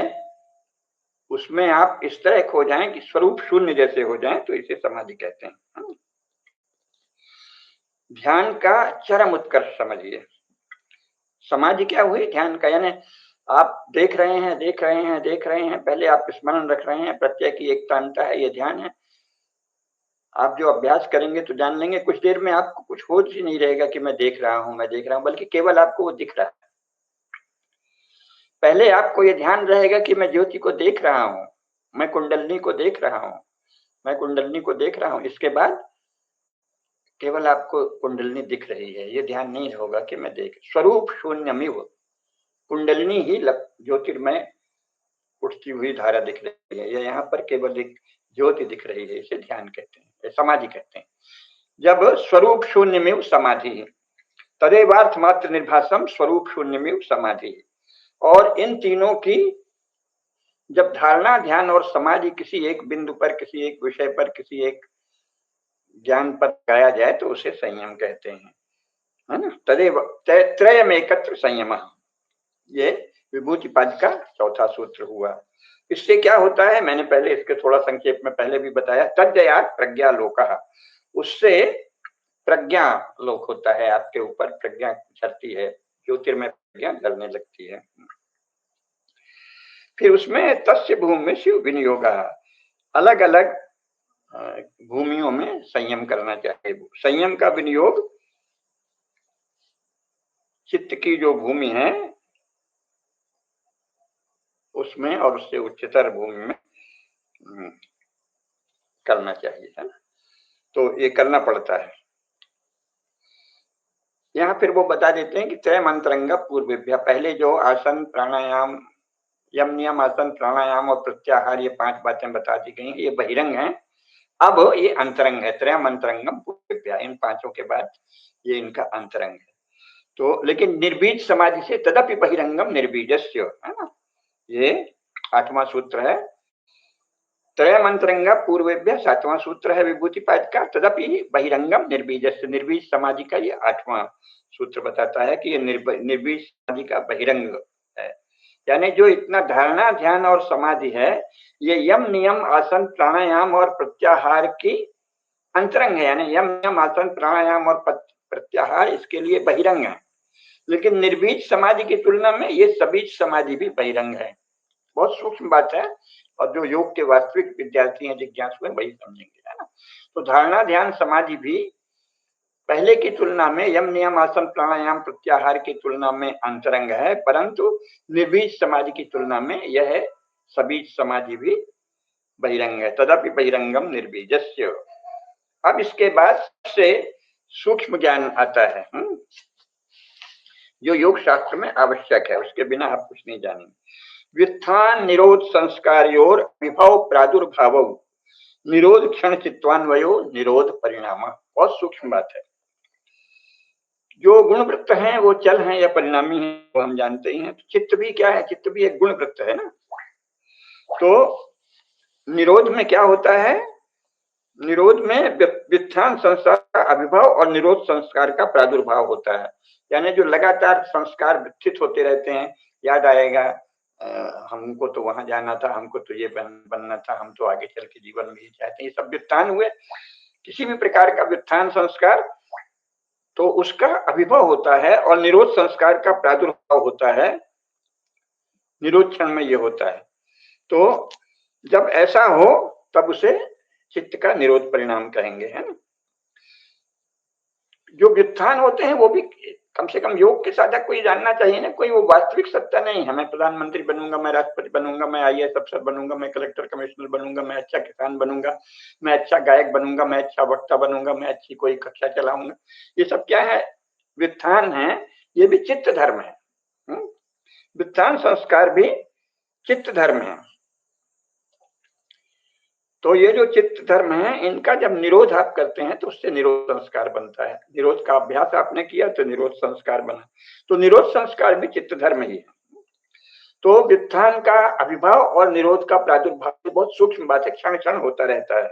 उसमें आप इस तरह खो जाएं कि स्वरूप शून्य जैसे हो जाएं, तो इसे समाधि कहते हैं। ध्यान का चरम उत्कर्ष समझिए। समाधि क्या हुई, ध्यान का, यानी आप देख रहे हैं, देख रहे हैं, देख रहे हैं, पहले आप स्मरण रख रहे हैं, प्रत्यय की एक तांता है, ये ध्यान है। आप जो अभ्यास करेंगे तो जान लेंगे, कुछ देर में आपको कुछ होश ही नहीं रहेगा कि मैं देख रहा हूं, मैं देख रहा हूं, बल्कि केवल आपको वो दिख रहा है। पहले आपको ये ध्यान रहेगा कि मैं ज्योति को देख रहा हूं, मैं कुंडलनी को देख रहा हूं, मैं कुंडलनी को देख रहा हूं। इसके बाद केवल आपको कुंडलनी दिख रही है, ये ध्यान नहीं होगा कि मैं देख, स्वरूप शून्यमिव, कुंडलनी ही ज्योतिर्मय उठती हुई धारा दिख रही है। ये यहाँ पर केवल एक ज्योति दिख रही है, इसे ध्यान कहते हैं, समाधि कहते हैं। जब स्वरूप शून्यमिव समाधि, तदेवार्थ मात्र निर्भासम स्वरूप शून्यमिव समाधि। और इन तीनों की जब धारणा, ध्यान और समाधि किसी एक बिंदु पर, किसी एक विषय पर, किसी एक ज्ञान पर गाया जाए तो उसे संयम कहते हैं, है ना। तदेव त्रयम एकत्र संयम, ये विभूतिपाद का चौथा सूत्र हुआ। इससे क्या होता है, मैंने पहले इसके थोड़ा संक्षेप में पहले भी बताया, तद्दया प्रज्ञा लोक, उससे प्रज्ञा लोक होता है, आपके ऊपर प्रज्ञा चढ़ती है, ज्योतिर्मय प्रज्ञा ढलने लगती है। फिर उसमें तस्य भूमि शिव विनियोग, अलग अलग भूमियों में संयम करना चाहिए। संयम का विनियोग चित्त की जो भूमि है उसमें और उससे उच्चतर भूमि में करना चाहिए, है ना। तो ये करना पड़ता है। यहाँ फिर वो बता देते हैं कि त्रय मंत्रंग पूर्वेभ्य, पहले जो आसन प्राणायाम, यम नियम आसन प्राणायाम और प्रत्याहार, ये 5 बातें बता दी गई, ये बहिरंग हैं। अब ये अंतरंग है, त्रय मंत्रंगम पूर्वेभ्य, इन 5 के बाद ये इनका अंतरंग है। तो लेकिन निर्बीज समाधि से तदपि बहिरंगम निर्बीजस्य, है ना, ये 8वां सूत्र है। त्रय मंत्रंग पूर्वेभ्य 7वां सूत्र है विभूतिपाद का, तदपि बहिरंगम निर्बीजस्य, निर्बीज समाधि का ये 8वां सूत्र बताता है कि ये निर्बीज समाधि का बहिरंग है। यानी जो इतना धारणा, ध्यान और समाधि है, ये यम नियम आसन प्राणायाम और प्रत्याहार की अंतरंग है। यानी यम नियम आसन प्राणायाम और प्रत्याहार इसके लिए बहिरंग है। लेकिन निर्बीज समाधि की तुलना में ये सबीज समाधि भी बहिरंग है। बहुत सूक्ष्म बात है, और जो योग के वास्तविक विद्यार्थी हैं, जिज्ञासु हैं, वही समझेंगे, है ना। तो धारणा, ध्यान, समाधि भी पहले की तुलना में, यम नियम आसन प्राणायाम प्रत्याहार की तुलना में अंतरंग है, परंतु निर्बीज समाधि की तुलना में यह सबीज समाधि भी बहिरंग है। तदपि बहिरंगम निर्बीजस्य। अब इसके बाद से सूक्ष्म ज्ञान आता है, जो योग शास्त्र में आवश्यक है, उसके बिना आप कुछ नहीं जानेंगे। व्युत्थान निरोध संस्कार्योर विभव प्रादुर्भाव निरोध क्षण चित्वान्वयो निरोध परिणाम। बहुत सूक्ष्म बात है। जो गुणवृत्त हैं वो चल हैं या परिणामी हैं, वो हम जानते ही हैं। तो चित्त भी क्या है, चित्त भी एक गुणवृत्त है ना। तो निरोध में क्या होता है, निरोध में व्युत्थान संस्कार का अभिभाव और निरोध संस्कार का प्रादुर्भाव होता है। यानी जो लगातार संस्कार विकसित होते रहते हैं, याद आएगा हमको तो वहां जाना था, हमको तो ये बनना था, हम तो आगे चल के जीवन में ये चाहते हैं, ये सब व्युत्थान हुए। किसी भी प्रकार का व्युत्थान संस्कार, तो उसका अभिभव होता है, और निरोध संस्कार का प्रादुर्भाव होता है, निरोध क्षण में ये होता है। तो जब ऐसा हो तब उसे चित्त का निरोध परिणाम कहेंगे, है ना। जो व्युत्थान होते हैं वो भी कम से कम योग के साधक को ये जानना चाहिए ना, कोई वो वास्तविक सत्ता नहीं है, मैं प्रधानमंत्री बनूंगा, मैं राष्ट्रपति बनूंगा, मैं IAS अफसर बनूंगा, मैं कलेक्टर कमिश्नर बनूंगा, मैं अच्छा किसान बनूंगा, मैं अच्छा गायक बनूंगा, मैं अच्छा वक्ता बनूंगा, मैं अच्छी कोई कक्षा चलाऊंगा। ये सब क्या है, व्युत्थान है, ये भी चित्त धर्म है। व्युत्थान संस्कार भी चित्त धर्म है। तो ये जो चित्त धर्म है, इनका जब निरोध आप करते हैं तो उससे निरोध संस्कार बनता है। निरोध का अभ्यास आपने किया तो निरोध संस्कार बना, तो निरोध संस्कार भी चित्त धर्म ही है। तो व्युत्थान का अभिभाव और निरोध का प्रादुर्भाव बहुत सूक्ष्म बात है, क्षण क्षण होता रहता है।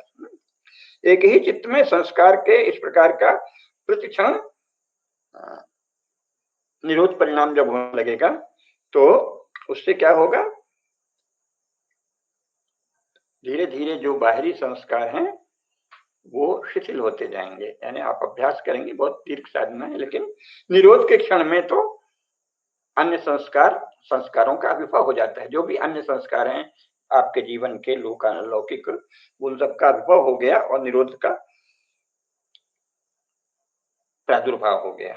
एक ही चित्त में संस्कार के इस प्रकार का प्रतिक्षण निरोध परिणाम जब होने लगेगा तो उससे क्या होगा, धीरे धीरे जो बाहरी संस्कार हैं वो शिथिल होते जाएंगे। यानी आप अभ्यास करेंगे, बहुत दीर्घ साधना है, लेकिन निरोध के क्षण में तो अन्य संस्कारों का आविर्भाव हो जाता है। जो भी अन्य संस्कार हैं आपके जीवन के लौकिक, उन सब का आविर्भाव हो गया और निरोध का प्रादुर्भाव हो गया।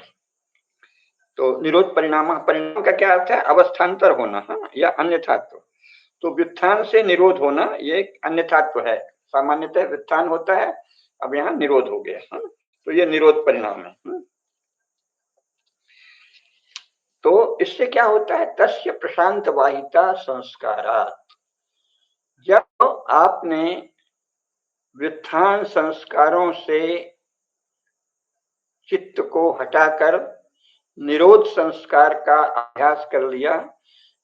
तो निरोध परिणाम, परिणाम का क्या अर्थ है? अवस्थान्तर होना, हाँ, या अन्यथात्व। तो व्युत्थान से निरोध होना ये एक अन्यथात्व है। सामान्यतः व्युत्थान होता है, अब यहाँ निरोध हो गया, हाँ? तो ये निरोध परिणाम है, हाँ? तो इससे क्या होता है? तस्य प्रशांत वाहिता संस्कारात्। जब आपने व्युत्थान संस्कारों से चित्त को हटाकर निरोध संस्कार का अभ्यास कर लिया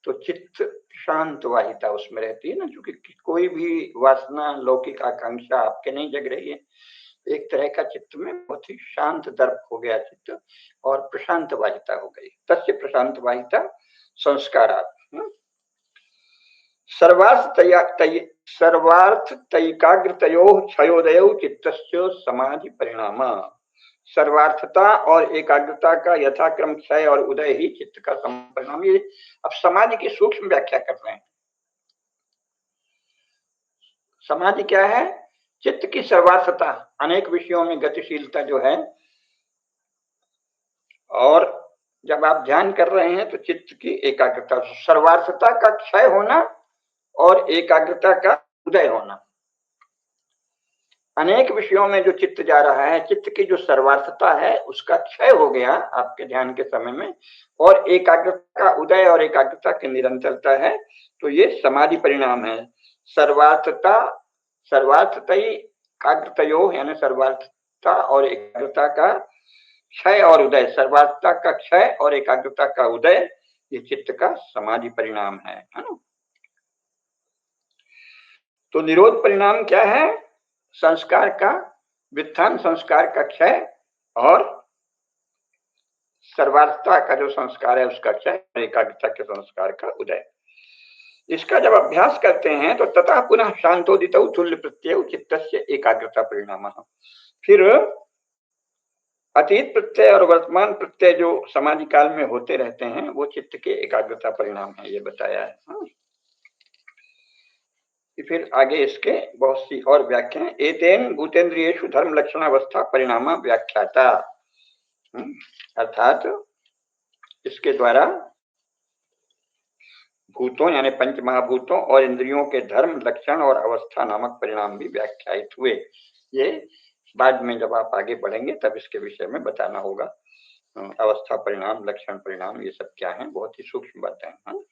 तो चित्त शांत वाहिता उसमें रहती है ना, क्योंकि कोई भी वासना, लौकिक आकांक्षा आपके नहीं जग रही है। एक तरह का चित्त में बहुत ही शांत दर्प हो गया चित्त और प्रशांत वाहिता हो गई। तस्य प्रशांत वाहिता संस्कारात्। सर्वार्थ तैकाग्रतयोः क्षयोदयौ चित्तस्य समाधि परिणाम। सर्वार्थता और एकाग्रता का यथाक्रम क्षय और उदय ही चित्त का परिणाम। ये अब समाधि की सूक्ष्म व्याख्या कर रहे हैं। समाधि क्या है? चित्त की सर्वार्थता, अनेक विषयों में गतिशीलता जो है, और जब आप ध्यान कर रहे हैं तो चित्त की एकाग्रता, सर्वार्थता का क्षय होना और एकाग्रता का उदय होना। अनेक विषयों में जो चित्त जा रहा है, चित्त की जो सर्वार्थता है उसका क्षय हो गया आपके ध्यान के समय में, और एकाग्रता का उदय और एकाग्रता की निरंतरता है, तो ये समाधि परिणाम है। सर्वार्थता, सर्वार्थतई एकाग्रतयो, यानी सर्वार्थता और एकाग्रता का क्षय और उदय, सर्वार्थता का क्षय और एकाग्रता का उदय, ये चित्त का समाधि परिणाम है ना। तो निरोध परिणाम क्या है? संस्कार का, व्युत्थान संस्कार का क्षय और सर्वार्थता का जो संस्कार है उसका क्षय, एकाग्रता के संस्कार का उदय। इसका जब अभ्यास करते हैं तो तथा पुनः शांतोदित तुल्य प्रत्यय चित्तस्य एकाग्रता परिणाम। फिर अतीत प्रत्यय और वर्तमान प्रत्यय जो समाधि काल में होते रहते हैं वो चित्त के एकाग्रता परिणाम है, ये बताया है। फिर आगे इसके बहुत सी और व्याख्याएं। एतेन भूतेन्द्रियेषु धर्म लक्षण अवस्था परिणाम व्याख्याता, अर्थात इसके द्वारा भूतों यानी पंच महाभूतों और इंद्रियों के धर्म, लक्षण और अवस्था नामक परिणाम भी व्याख्यायित हुए। ये बाद में जब आप आगे बढ़ेंगे तब इसके विषय में बताना होगा। अवस्था परिणाम, लक्षण परिणाम, ये सब क्या है, बहुत ही सूक्ष्म बातें हैं।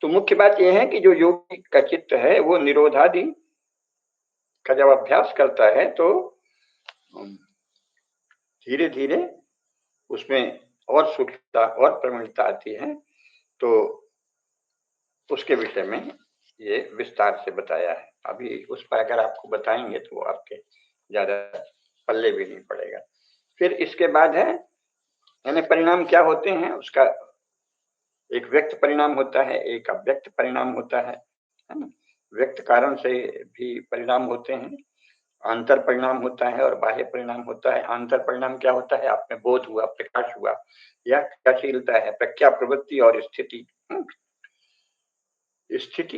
तो मुख्य बात यह है कि जो योगी का चित्त है वो निरोधादि का जब अभ्यास करता है तो धीरे धीरे उसमें और सूक्ष्मता और प्रवीणता आती है। तो उसके विषय में ये विस्तार से बताया है। अभी उस पर अगर आपको बताएंगे तो वो आपके ज्यादा पल्ले भी नहीं पड़ेगा। फिर इसके बाद है यानी परिणाम क्या होते हैं, उसका एक व्यक्त परिणाम होता है, एक अव्यक्त परिणाम होता है ना। व्यक्त कारण से भी परिणाम होते हैं, आंतर परिणाम होता है और बाह्य परिणाम होता है। आंतर परिणाम क्या होता है? आप में बोध हुआ, प्रकाश हुआ, या क्रियाशीलता है, प्रज्ञा, प्रवृत्ति और स्थिति। स्थिति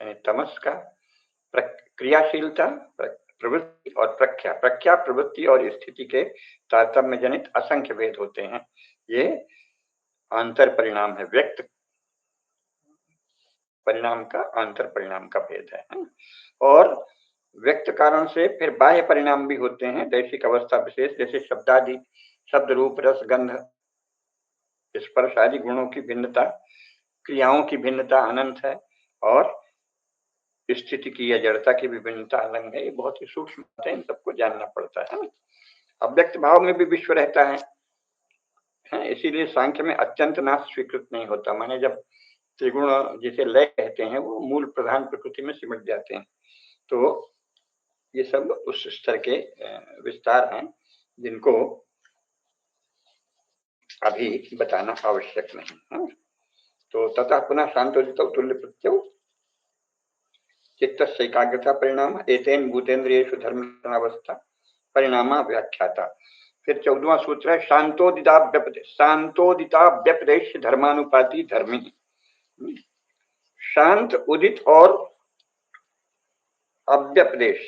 यानी तमस का, क्रियाशीलता, प्रवृत्ति और प्रज्ञा, प्रज्ञा, प्रवृत्ति और स्थिति के तारतम्य जनित असंख्य भेद होते हैं। ये आंतर परिणाम है, व्यक्त परिणाम का आंतर परिणाम का भेद है। और व्यक्त कारण से फिर बाह्य परिणाम भी होते हैं, दैशिक अवस्था विशेष, जैसे शब्दादि, शब्द, रूप, रस, गंध, स्पर्श आदि गुणों की भिन्नता, क्रियाओं की भिन्नता अनंत है, और स्थिति की या जड़ता की भी भिन्नता अलग है। ये बहुत ही सूक्ष्म बातें, इन सबको जानना पड़ता है। अव्यक्त भाव में भी विश्व रहता है, इसीलिए सांख्य में अत्यंत नाश स्वीकृत नहीं होता। माने जब त्रिगुण जिसे लय कहते हैं वो मूल प्रधान प्रकृति में सिमट जाते हैं। तो ये सब उस स्तर के विस्तार हैं जिनको अभी बताना आवश्यक नहीं है। तो तथा पुनः शांतोदित तुल्य प्रत्यय चित्तस्य एकाग्रता परिणाम एतेन भूतेन्द्रियेषु धर्मावस्था परिणाम व्याख्याता। फिर 14वां सूत्र है शांतोदिताव्यपदेश धर्मानुपाति धर्मी। शांत, उदित और अव्यपदेश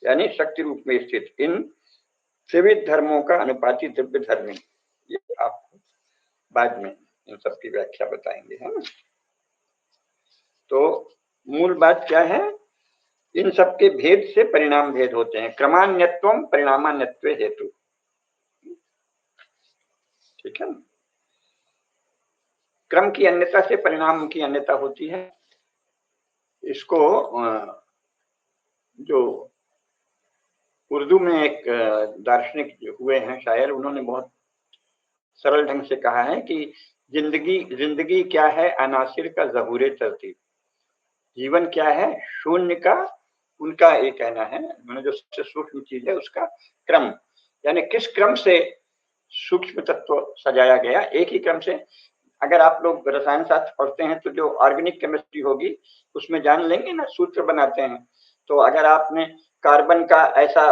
यानी शक्ति रूप में स्थित इन त्रिविध धर्मों का अनुपाती दिव्य धर्मी, ये आपको बाद में इन सब की व्याख्या बताएंगे, है ना। तो मूल बात क्या है, इन सब के भेद से परिणाम भेद होते हैं। क्रमान्यत्वम परिणामान्यत्वे हेतु, ठीक है। क्रम की अन्यता से परिणाम की अन्यता होती है। इसको जो उर्दू में एक दार्शनिक हुए हैं शायर, उन्होंने बहुत सरल ढंग से कहा है कि जिंदगी क्या है अनासिर का ज़हूरे तरतीब, जीवन क्या है शून्य का उनका ये कहना है, मैंने जो सबसे सूक्ष्म चीज है उसका क्रम, यानी किस क्रम से सूक्ष्म तत्व सजाया गया, एक ही क्रम से। अगर आप लोग रसायन शास्त्र पढ़ते हैं तो जो ऑर्गेनिक केमिस्ट्री होगी उसमें जान लेंगे ना, सूत्र बनाते हैं। तो अगर आपने कार्बन का ऐसा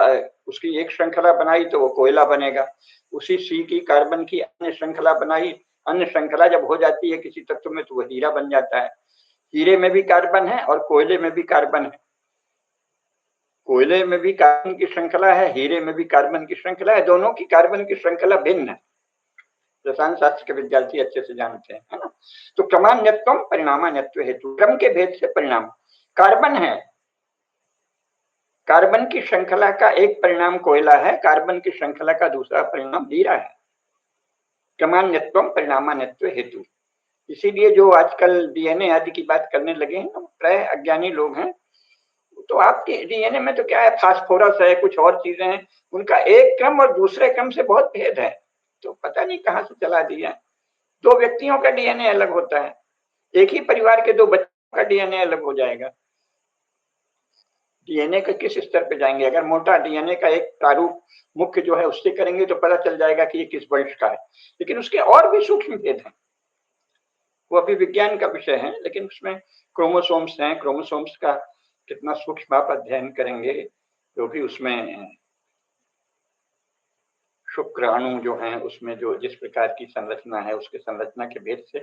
उसकी एक श्रृंखला बनाई तो वो कोयला बनेगा, उसी सी की कार्बन की अन्य श्रृंखला बनाई, अन्य श्रृंखला जब हो जाती है किसी तत्व में तो वो हीरा बन जाता है। हीरे में भी कार्बन है और कोयले में भी कार्बन है, कोयले में भी कार्बन की श्रृंखला है, हीरे में भी कार्बन की श्रृंखला है, दोनों की कार्बन की श्रृंखला भिन्न है। रसायन शास्त्र के विद्यार्थी अच्छे से जानते हैं, है ना। तो क्रमान्यत्वम परिणामान्यत्व हेतु, क्रम के भेद से परिणाम। कार्बन है, कार्बन की श्रृंखला का एक परिणाम कोयला है, कार्बन की श्रृंखला का दूसरा परिणाम हीरा है। क्रमान्यत्वम परिणामान्यत्व हेतु। इसीलिए जो आजकल डीएनए आदि की बात करने लगे हैं प्राय अज्ञानी लोग हैं, तो आपके डीएनए में तो क्या है, फास्फोरस है, कुछ और चीजें हैं, उनका एक क्रम और दूसरे क्रम से बहुत भेद है, तो पता नहीं कहां से चला दिया। दो व्यक्तियों का डीएनए अलग होता है, एक ही परिवार के दो बच्चों का डीएनए अलग हो जाएगा। डीएनए का किस स्तर पे जाएंगे, अगर मोटा डीएनए का एक प्रारूप मुख्य जो है उससे करेंगे तो पता चल जाएगा कि ये किस वंश का है, लेकिन उसके और भी सूक्ष्म भेद हैं, वो अभी विज्ञान का विषय है। लेकिन उसमें क्रोमोसोम्स हैं, क्रोमोसोम्स का कितना सूक्ष्म आप अध्ययन करेंगे, जो भी उसमें शुक्राणु जो है उसमें जो जिस प्रकार की संरचना है उसके संरचना के भेद से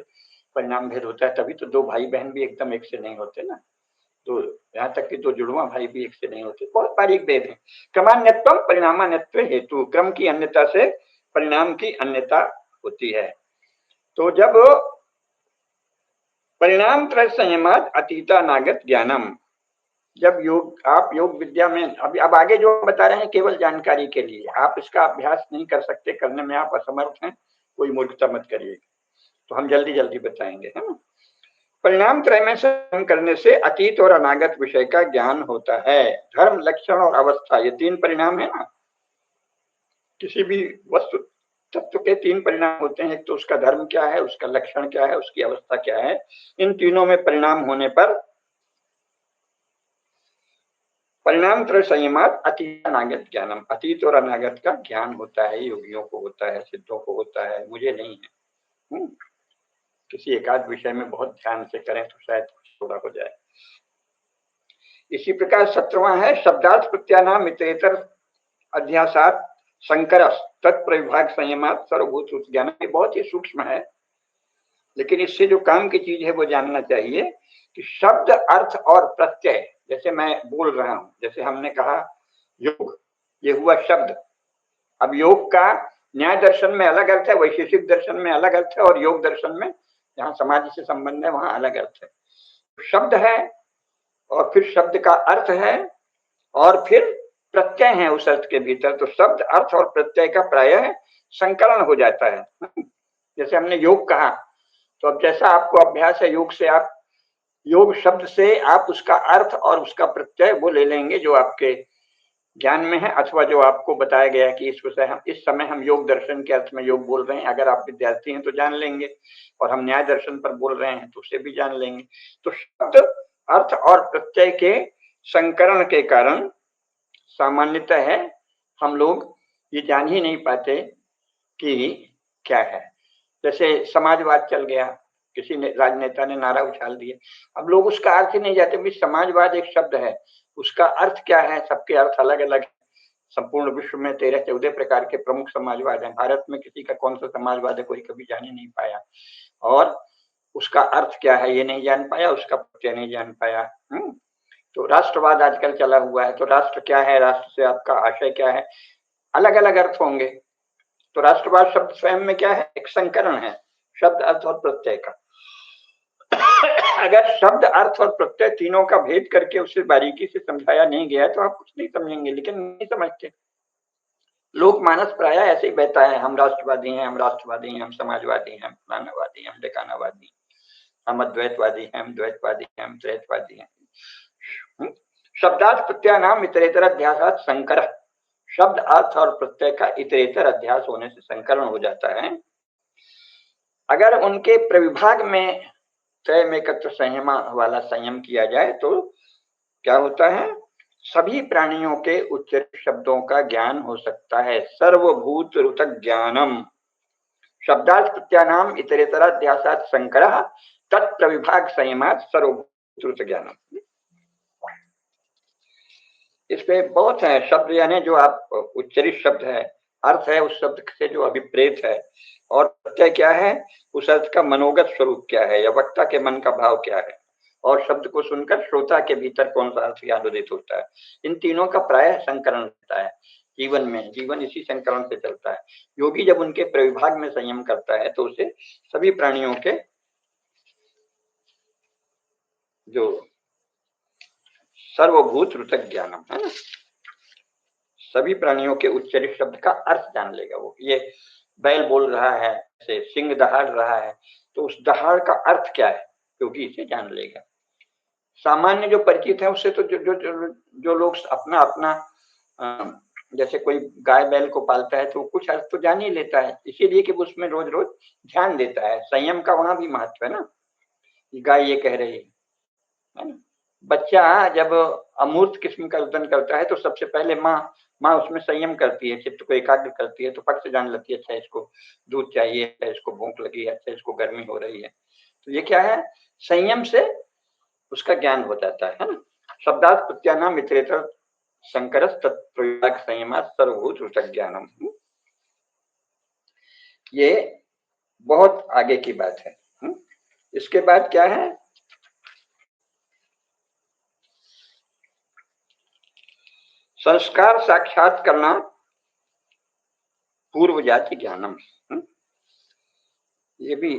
परिणाम भेद होता है। तभी तो दो भाई बहन भी एकदम एक से नहीं होते ना, तो यहाँ तक कि दो जुड़वा भाई भी एक से नहीं होते, बहुत बारीक भेद है। क्रमान्यत्वम परिणामान्यत्व हेतु, क्रम की अन्यता से परिणाम की अन्यता होती है। तो जब परिणाम त्रय संयमात अतीतानागत ज्ञानम, जब आप योग विद्या में अब आगे जो बता रहे हैं केवल जानकारी के लिए, आप इसका अभ्यास नहीं कर सकते, करने में आप असमर्थ हैं, कोई मूर्खता मत करिए, तो हम जल्दी जल्दी बताएंगे, है ना। परिणाम त्रय में संयम करने से अतीत और अनागत विषय का ज्ञान होता है। धर्म, लक्षण और अवस्था, ये तीन परिणाम है ना, किसी भी वस्तु तत्व के तीन परिणाम होते हैं, एक तो उसका धर्म क्या है, उसका लक्षण क्या है, उसकी अवस्था क्या है। इन तीनों में परिणाम होने पर परिणाम त्रय संयमात अतीत अनागत ज्ञानम, अतीत और अनागत का ज्ञान होता है, योगियों को होता है, सिद्धों को होता है, मुझे नहीं है। किसी एकाध विषय में बहुत ध्यान से करें तो शायद थोड़ा हो जाए। इसी प्रकार 17वां है शब्दार्थ प्रत्यानाम इतरेतर अध्यासात संकर तत्प्रविभाग संयमात सर्वभूत ज्ञान, ये बहुत ही सूक्ष्म है, लेकिन इससे जो काम की चीज है वो जानना चाहिए कि शब्द, अर्थ और प्रत्यय, जैसे मैं बोल रहा हूं, जैसे हमने कहा योग, ये हुआ शब्द। अब योग का न्याय दर्शन में अलग अर्थ है, वैशेषिक दर्शन में अलग अर्थ है, और योग दर्शन में जहां समाज से संबंध है वहां अलग अर्थ है। शब्द है और फिर शब्द का अर्थ है और फिर प्रत्यय है उस अर्थ के भीतर, तो शब्द, अर्थ और प्रत्यय का प्रायः संकलन हो जाता है। जैसे हमने योग कहा, तो अब जैसा आपको अभ्यास है योग से, आप योग शब्द से आप उसका अर्थ और उसका प्रत्यय वो ले लेंगे जो आपके ज्ञान में है, अथवा जो आपको बताया गया है कि इस विषय हम इस समय हम योग दर्शन के अर्थ में योग बोल रहे हैं, अगर आप विद्यार्थी हैं तो जान लेंगे, और हम न्याय दर्शन पर बोल रहे हैं तो उसे भी जान लेंगे। तो शब्द, अर्थ और प्रत्यय के संकरण के कारण सामान्यतः है हम लोग ये जान ही नहीं पाते कि क्या है। जैसे समाजवाद चल गया, किसी ने राजनेता ने नारा उछाल दिया, अब लोग उसका अर्थ ही नहीं जानते। भी समाजवाद एक शब्द है, उसका अर्थ क्या है, सबके अर्थ अलग अलग। संपूर्ण विश्व में 13-14 प्रकार के प्रमुख समाजवाद हैं, भारत में किसी का कौन सा समाजवाद है कोई कभी जान ही नहीं पाया, और उसका अर्थ क्या है ये नहीं जान पाया, उसका प्रत्यय नहीं जान पाया। तो राष्ट्रवाद आजकल चला हुआ है, तो राष्ट्र क्या है, राष्ट्र से आपका आशय क्या है, अलग अलग अर्थ होंगे। तो राष्ट्रवाद शब्द स्वयं में क्या है, एक संकरण है शब्द, अर्थ और प्रत्यय का। अगर शब्द, अर्थ और प्रत्यय तीनों का भेद करके उसे बारीकी से समझाया नहीं गया तो आप कुछ नहीं समझेंगे, लेकिन नहीं समझते। लोक मानस प्राय ऐसे ही बहता है, हम राष्ट्रवादी हैं, हम राष्ट्रवादी हैं, हम समाजवादी हैं, हम फलानावादी हैं, हम ढेकानावादी, हम अद्वैतवादी हैं, हम द्वैतवादी हैं, हम त्रैतवादी हैं। शब्दार्थ प्रत्ययानाम इतरेतर अध्यासात संकर। शब्द, अर्थ और प्रत्यय का इतरेतर अध्यास होने से संकरण हो जाता है। अगर उनके प्रविभाग में त्रयमेकत्व संयमा वाला संयम किया जाए तो क्या होता है, सभी प्राणियों के उच्चरित शब्दों का ज्ञान हो सकता है। सर्वभूत ऋतक ज्ञानम शब्दार्थ प्रत्यानाम इतरेतराध्यासात संकरः तत्प्रविभाग संयमात सर्वभूत ऋत ज्ञानम। इसमें बहुत है शब्द, यानी जो आप उच्चरित शब्द है, अर्थ है उस शब्द से जो अभिप्रेत है, और प्रत्यय क्या है, उस अर्थ का मनोगत स्वरूप क्या है या वक्ता के मन का भाव क्या है, और शब्द को सुनकर श्रोता के भीतर कौन सा अर्थ ज्ञानोदित होता है। इन तीनों का प्रायः संकरण होता है जीवन में। जीवन इसी संकरण से चलता है। योगी जब उनके प्रविभाग में संयम करता है तो उसे सभी प्राणियों के जो सर्वभूत ऋतक ज्ञानम है ना, सभी प्राणियों के उच्चरित शब्द का अर्थ जान लेगा वो। ये बैल बोल रहा है, से सिंह दहाड़ रहा है, तो उस दहाड़ का अर्थ क्या है, क्योंकि इसे जान लेगा। सामान्य जो परिचित है उससे तो जो लोग अपना अपना जैसे कोई गाय बैल को पालता है तो कुछ अर्थ तो जान ही लेता है, इसीलिए कि वो उसमें रोज रोज ध्यान देता है। संयम का वहां भी महत्व है ना, गाय ये कह रही है ना। बच्चा जब अमूर्त किस्म का रुदन करता है तो सबसे पहले माँ उसमें संयम करती है, चित्त को एकाग्र करती है, तो फट से जान लेती है, अच्छा इसको दूध चाहिए, इसको भूख लगी है, अच्छा इसको गर्मी हो रही है। तो ये क्या है, संयम से उसका ज्ञान हो जाता है ना। शब्दार्थ प्रत्यानाम इतरेतर संकरस तत्प्रयोग संयमात सर्वभूत ऋतक ज्ञानम। ये बहुत आगे की बात है। इसके बाद क्या है, संस्कार साक्षात करना पूर्व जाति ज्ञानम। ये भी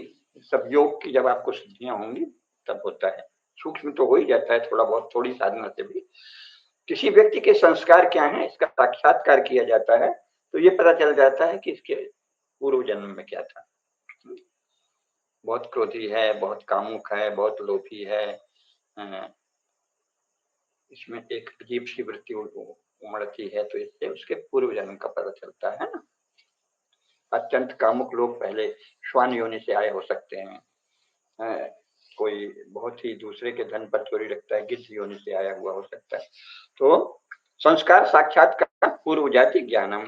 सब योग की जब आपको सिद्धियां होंगी तब होता है। सूक्ष्म तो हो ही जाता है थोड़ा बहुत, थोड़ी साधना से भी। किसी व्यक्ति के संस्कार क्या है इसका साक्षात्कार किया जाता है तो ये पता चल जाता है कि इसके पूर्व जन्म में क्या था। बहुत क्रोधी है, बहुत कामुक है, बहुत लोभी है, इसमें एक अजीब सी वृत्ति उमड़ती है, तो इससे उसके पूर्व जन्म का पता चलता है ना। अत्यंत कामुक लोग पहले श्वान योनि से आए हो सकते हैं, कोई बहुत ही दूसरे के धन पर चोरी रखता है, गिद्ध योनि से आया हुआ हो सकता है। तो संस्कार साक्षात्कार पूर्व जाति ज्ञानम।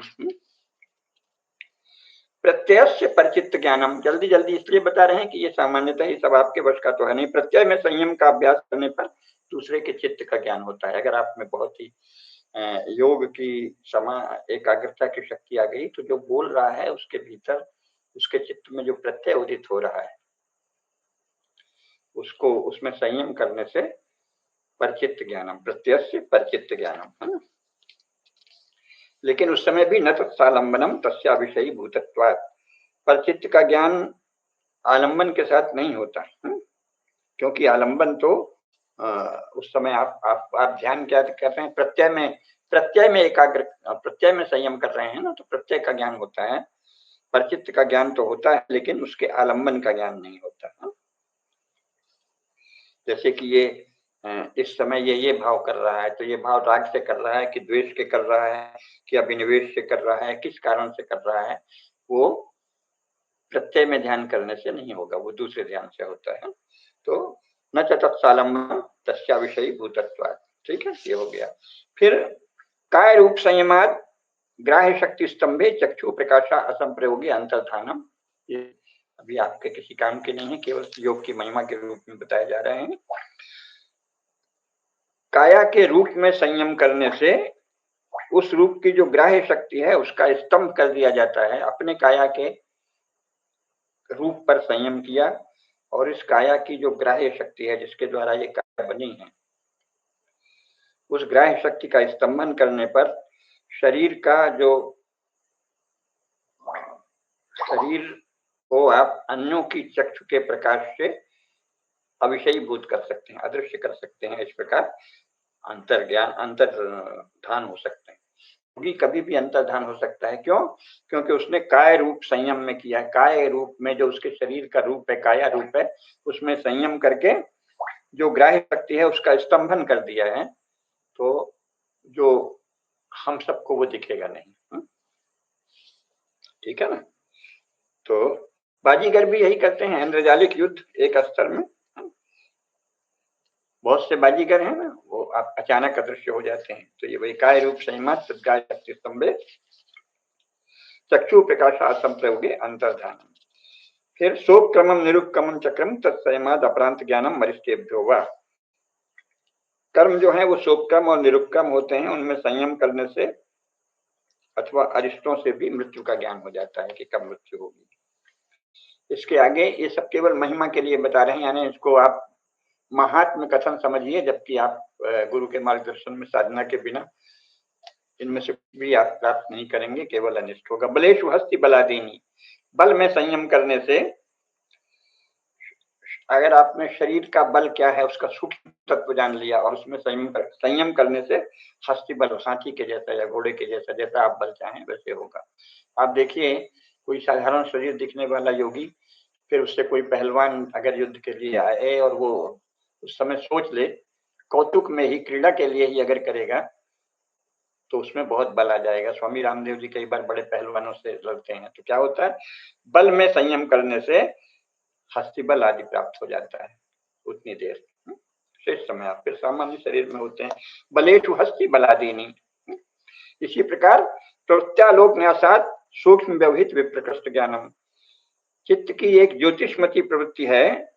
प्रत्यय से परिचित ज्ञानम, जल्दी जल्दी इसलिए बता रहे हैं कि ये सामान्यतः ये सब आपके वश का तो है नहीं। प्रत्यय में संयम का अभ्यास करने पर दूसरे के चित्त का ज्ञान होता है। अगर आप में बहुत ही योग की समा एकाग्रता की शक्ति आ गई तो जो बोल रहा है उसके भीतर, उसके चित्त में जो प्रत्यय उदित हो रहा है उसको उसमें संयम करने से परिचित ज्ञानम, प्रत्यय से परिचित ज्ञानम है ना। लेकिन उस समय भी न तत्सालंबनम तस्या विषयी भूतत्वात्, परिचित का ज्ञान आलंबन के साथ नहीं होता है, क्योंकि आलंबन तो उस समय आप ध्यान क्या कर रहे हैं, प्रत्यय में एकाग्र, प्रत्यय में संयम कर रहे हैं ना, तो प्रत्यय का ज्ञान होता है। परिचित का ज्ञान तो होता है लेकिन उसके आलंबन का ज्ञान नहीं होता है। जैसे कि ये इस समय ये भाव कर रहा है तो ये भाव राग से कर रहा है कि द्वेष के कर रहा है कि अभिनिवेश से कर रहा है, किस कारण से कर रहा है, वो प्रत्यय में ध्यान करने से नहीं होगा, वो दूसरे ध्यान से होता है। तो न तत्सालंबन तस्या विषयी भूतत्वात्, ठीक है, ये हो गया। फिर काय रूप संयमात ग्राह्य शक्ति स्तंभे चक्षु प्रकाशा असंप्रयोगी अंतर्धानम। ये अभी आपके किसी काम के नहीं है, केवल योग की महिमा के रूप में बताए जा रहे हैं। काया के रूप में संयम करने से उस रूप की जो ग्राह्य शक्ति है उसका स्तंभ कर दिया जाता है। अपने काया के रूप पर संयम किया और इस काया की जो ग्राह्य शक्ति है जिसके द्वारा ये काया बनी है, उस ग्राह्य शक्ति का स्तंभन करने पर शरीर का जो शरीर को आप अन्यों की चक्षु के प्रकाश से अविषयीभूत कर सकते हैं, अदृश्य कर सकते हैं। इस प्रकार अंतर्ज्ञान अंतर्धान हो सकते हैं। क्योंकि कभी भी अंतर्धान हो सकता है। क्यों? क्योंकि उसने काय रूप संयम में किया है। काय रूप में जो उसके शरीर का रूप है, काया रूप है, उसमें संयम करके जो ग्राह्य शक्ति है उसका स्तंभन कर दिया है। तो जो हम सबको वो दिखेगा नहीं। ठीक है ना? तो बाजीगर भी यही करते हैं, इंद्रजालिक युद्ध एक स्तर में। बहुत से बाजीगर हैं ना, वो आप अचानक अदृश्य हो जाते हैं। तो ये वही काय रूप संयमात सद्गाय शक्ति स्तंभे चक्षु प्रकाश संप्रयोगे अंतर्धान। फिर सोपक्रमम निरुपक्रमम चक्रम तत्संयमाद अपरांत ज्ञानम वरिष्ठेभ्यो वा। कर्म जो है वो सोपक्रम और निरुपक्रम होते हैं, उनमें संयम करने से अथवा अरिष्टों से भी मृत्यु का ज्ञान हो जाता है कि कब मृत्यु होगी। इसके आगे ये सब केवल महिमा के लिए बता रहे हैं, यानी इसको आप महात्म कथन समझिए, जबकि आप गुरु के मार्गदर्शन में साधना के बिना इनमें से भी आप प्राप्त नहीं करेंगे, केवल अनिष्ट होगा। बलेषु हस्ति बलादीनी, बल में संयम करने से, अगर आपने शरीर का बल क्या है उसका सूक्ष्म तत्व जान लिया और उसमें संयम करने से हस्ती बल, हाथी के जैसा या घोड़े के जैसा, जैसा आप बल चाहें वैसे होगा। आप देखिए कोई साधारण शरीर दिखने वाला योगी, फिर उससे कोई पहलवान अगर युद्ध के लिए आए और वो उस समय सोच ले, कौतुक में ही, क्रीड़ा के लिए ही अगर करेगा तो उसमें बहुत बल आ जाएगा। स्वामी रामदेव जी कई बार बड़े पहलवानों से लड़ते हैं, तो क्या होता है, बल में संयम करने से हस्ती बल आदि प्राप्त हो जाता है उतनी देर। शेष समय आप फिर सामान्य शरीर में होते हैं। बलेषु हस्ति बलादीनी। इसी प्रकार प्रत्यालोक न्यासात सूक्ष्म व्यवहित विप्रकृष्ट ज्ञानम, चित्त की एक ज्योतिषमती प्रवृत्ति है,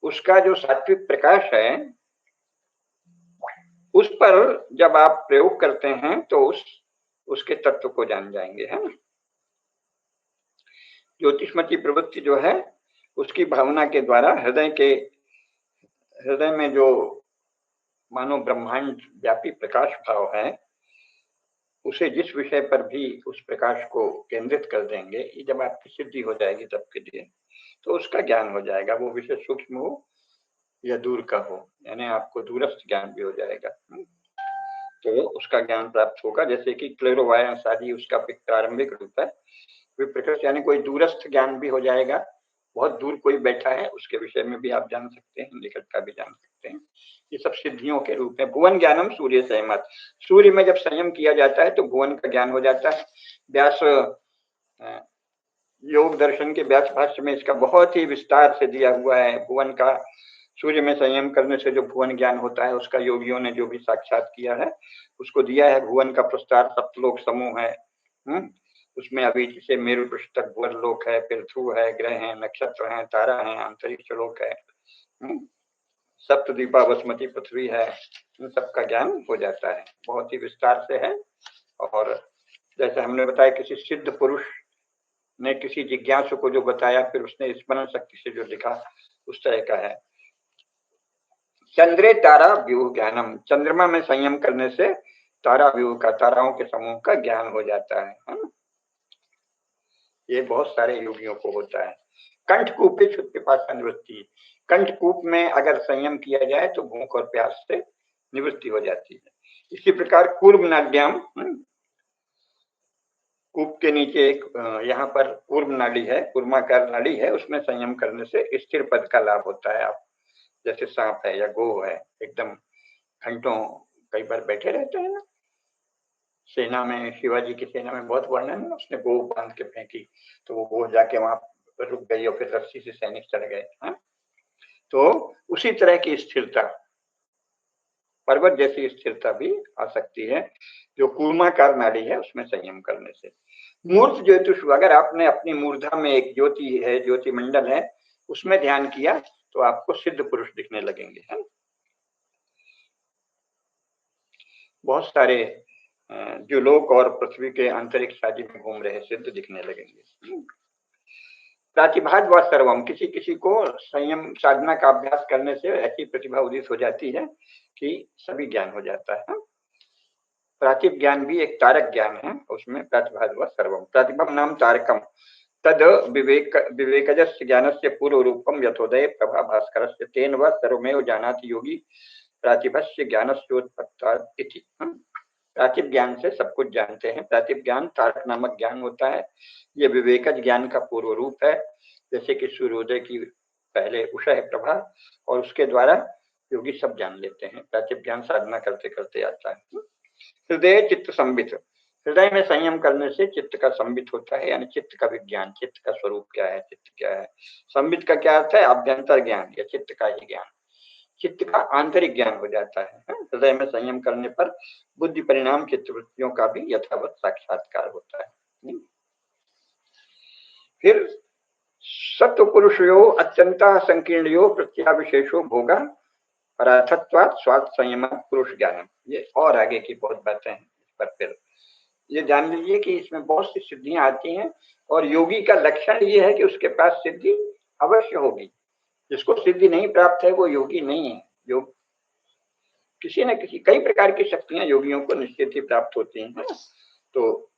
उसका जो सात्विक प्रकाश है उस पर जब आप प्रयोग करते हैं तो उसके तत्व को जान जाएंगे, है ना। ज्योतिषमती प्रवृत्ति जो है उसकी भावना के द्वारा हृदय में जो मानो ब्रह्मांड व्यापी प्रकाश भाव है, उसे जिस विषय पर भी उस प्रकाश को केंद्रित कर देंगे, ये जब आपकी सिद्धि हो जाएगी तब के लिए, तो उसका ज्ञान हो जाएगा। वो विषय सूक्ष्म हो या दूर का हो, यानी आपको दूरस्थ ज्ञान भी हो जाएगा। तो उसका ज्ञान प्राप्त होगा। जैसे कि क्लेरोवायंस आदि उसका प्रारंभिक रूप है। विप्रकृष्ट यानी कोई दूरस्थ ज्ञान भी हो जाएगा, बहुत दूर कोई बैठा है उसके विषय में भी आप जान सकते हैं, निकट का भी जान सकते हैं। ये सब सिद्धियों के रूप है। भुवन ज्ञानम सूर्य संयमत, सूर्य में जब संयम किया जाता है तो भुवन का ज्ञान हो जाता है। व्यास योग दर्शन के व्यास भाष्य में इसका बहुत ही विस्तार से दिया हुआ है। भुवन का, सूर्य में संयम करने से जो भुवन ज्ञान होता है उसका योगियों ने जो भी साक्षात किया है उसको दिया है। भुवन का प्रस्तार सप्तलोक समूह है। उसमें अभी जैसे मेरु पृष्ठ तक भुवन लोक है, फिर ध्रुव है, ग्रह है, नक्षत्र है, तारा है, अंतरिक्ष लोक है, सप्तद्वीपा बसमती पृथ्वी है, इन सबका ज्ञान हो जाता है। बहुत ही विस्तार से है। और जैसे हमने बताया, किसी सिद्ध पुरुष ने किसी जिज्ञासु को जो बताया, फिर उसने स्मरण शक्ति से जो लिखा, उस तरह का है। चंद्रे तारा व्यूह ज्ञानम, चंद्रमा में संयम करने से तारा व्यूह का, ताराओं के समूह का ज्ञान हो जाता है ना। ये बहुत सारे योगियों को होता है। कंठकूपे क्षुत् पिपासा निवृत्ति, कंठकूप में अगर संयम किया जाए तो भूख और प्यास से निवृत्ति हो जाती है। इसी प्रकार कूर्म नाड्याम, कूप के नीचे एक यहाँ पर कूर्म नाड़ी है, कूर्माकार नाड़ी है, उसमें संयम करने से स्थिर पद का लाभ होता है। आप जैसे सांप है या गो है, एकदम घंटों कई बार बैठे रहते हैं ना। सेना में, शिवाजी की सेना में बहुत वर्णन है, उसने गो बांध के फेंकी तो वो गो जाके वहां रुक गई और फिर रस्सी से सैनिक चढ़ गए। तो उसी तरह की स्थिरता, पर्वत जैसी स्थिरता भी आ सकती है जो कूर्माकार नाड़ी है उसमें संयम करने से। मूर्त ज्योतिष, अगर आपने अपनी मूर्धा में एक ज्योति है, ज्योति मंडल है, उसमें ध्यान किया तो आपको सिद्ध पुरुष दिखने लगेंगे, है। बहुत सारे जो लोक और पृथ्वी के अंतरिक्ष आदि में घूम रहे सिद्ध दिखने लगेंगे। प्रातिभाद व सर्वम, किसी किसी को संयम साधना का अभ्यास करने से ऐसी प्रतिभा उदित हो जाती है कि सभी ज्ञान हो जाता है। प्रातिभ ज्ञान भी एक तारक ज्ञान है, उसमें प्रातिभाद व सर्वम, प्रतिभा नाम तारकम, तद विवेकजस्य ज्ञानस्य पूर्व रूपम यथोदय प्रभा भास्करस्य तेन व सर्वमेव जानाति योगी प्रातिभस्य ज्ञानस्योत्पत्तात् इति। प्रातिभ ज्ञान से सब कुछ जानते हैं। प्रातिभ ज्ञान तारक नामक ज्ञान होता है। ये विवेकज ज्ञान का पूर्व रूप है। जैसे कि सूर्योदय की पहले उषा है प्रभा, और उसके द्वारा योगी सब जान लेते हैं। प्रातिभ ज्ञान साधना करते करते आता है। हृदय चित्त संबित, हृदय में संयम करने से चित्त का संबित होता है, यानी चित्त का विज्ञान, चित्त का स्वरूप क्या है, चित्त क्या है। संबित का क्या अर्थ है? अभ्यंतर ज्ञान या चित्त का ही ज्ञान, चित्त का आंतरिक ज्ञान हो जाता है। हृदय में संयम करने पर बुद्धि परिणाम चित्तवृत्तियों का भी यथावत साक्षात्कार होता है। फिर सत्व पुरुषयो अत्यंता संकीर्णयो प्रत्याविशेषो भोगा परार्थत्वात् स्वार्थ संयम पुरुष ज्ञानम। ये और आगे की बहुत बातें हैं इस पर। फिर ये जान लीजिए कि इसमें बहुत सी सिद्धियां आती हैं, और योगी का लक्षण ये है कि उसके पास सिद्धि अवश्य होगी। जिसको सिद्धि नहीं प्राप्त है वो योगी नहीं है। योग किसी न किसी कई प्रकार की शक्तियां योगियों को निश्चित ही प्राप्त होती हैं। तो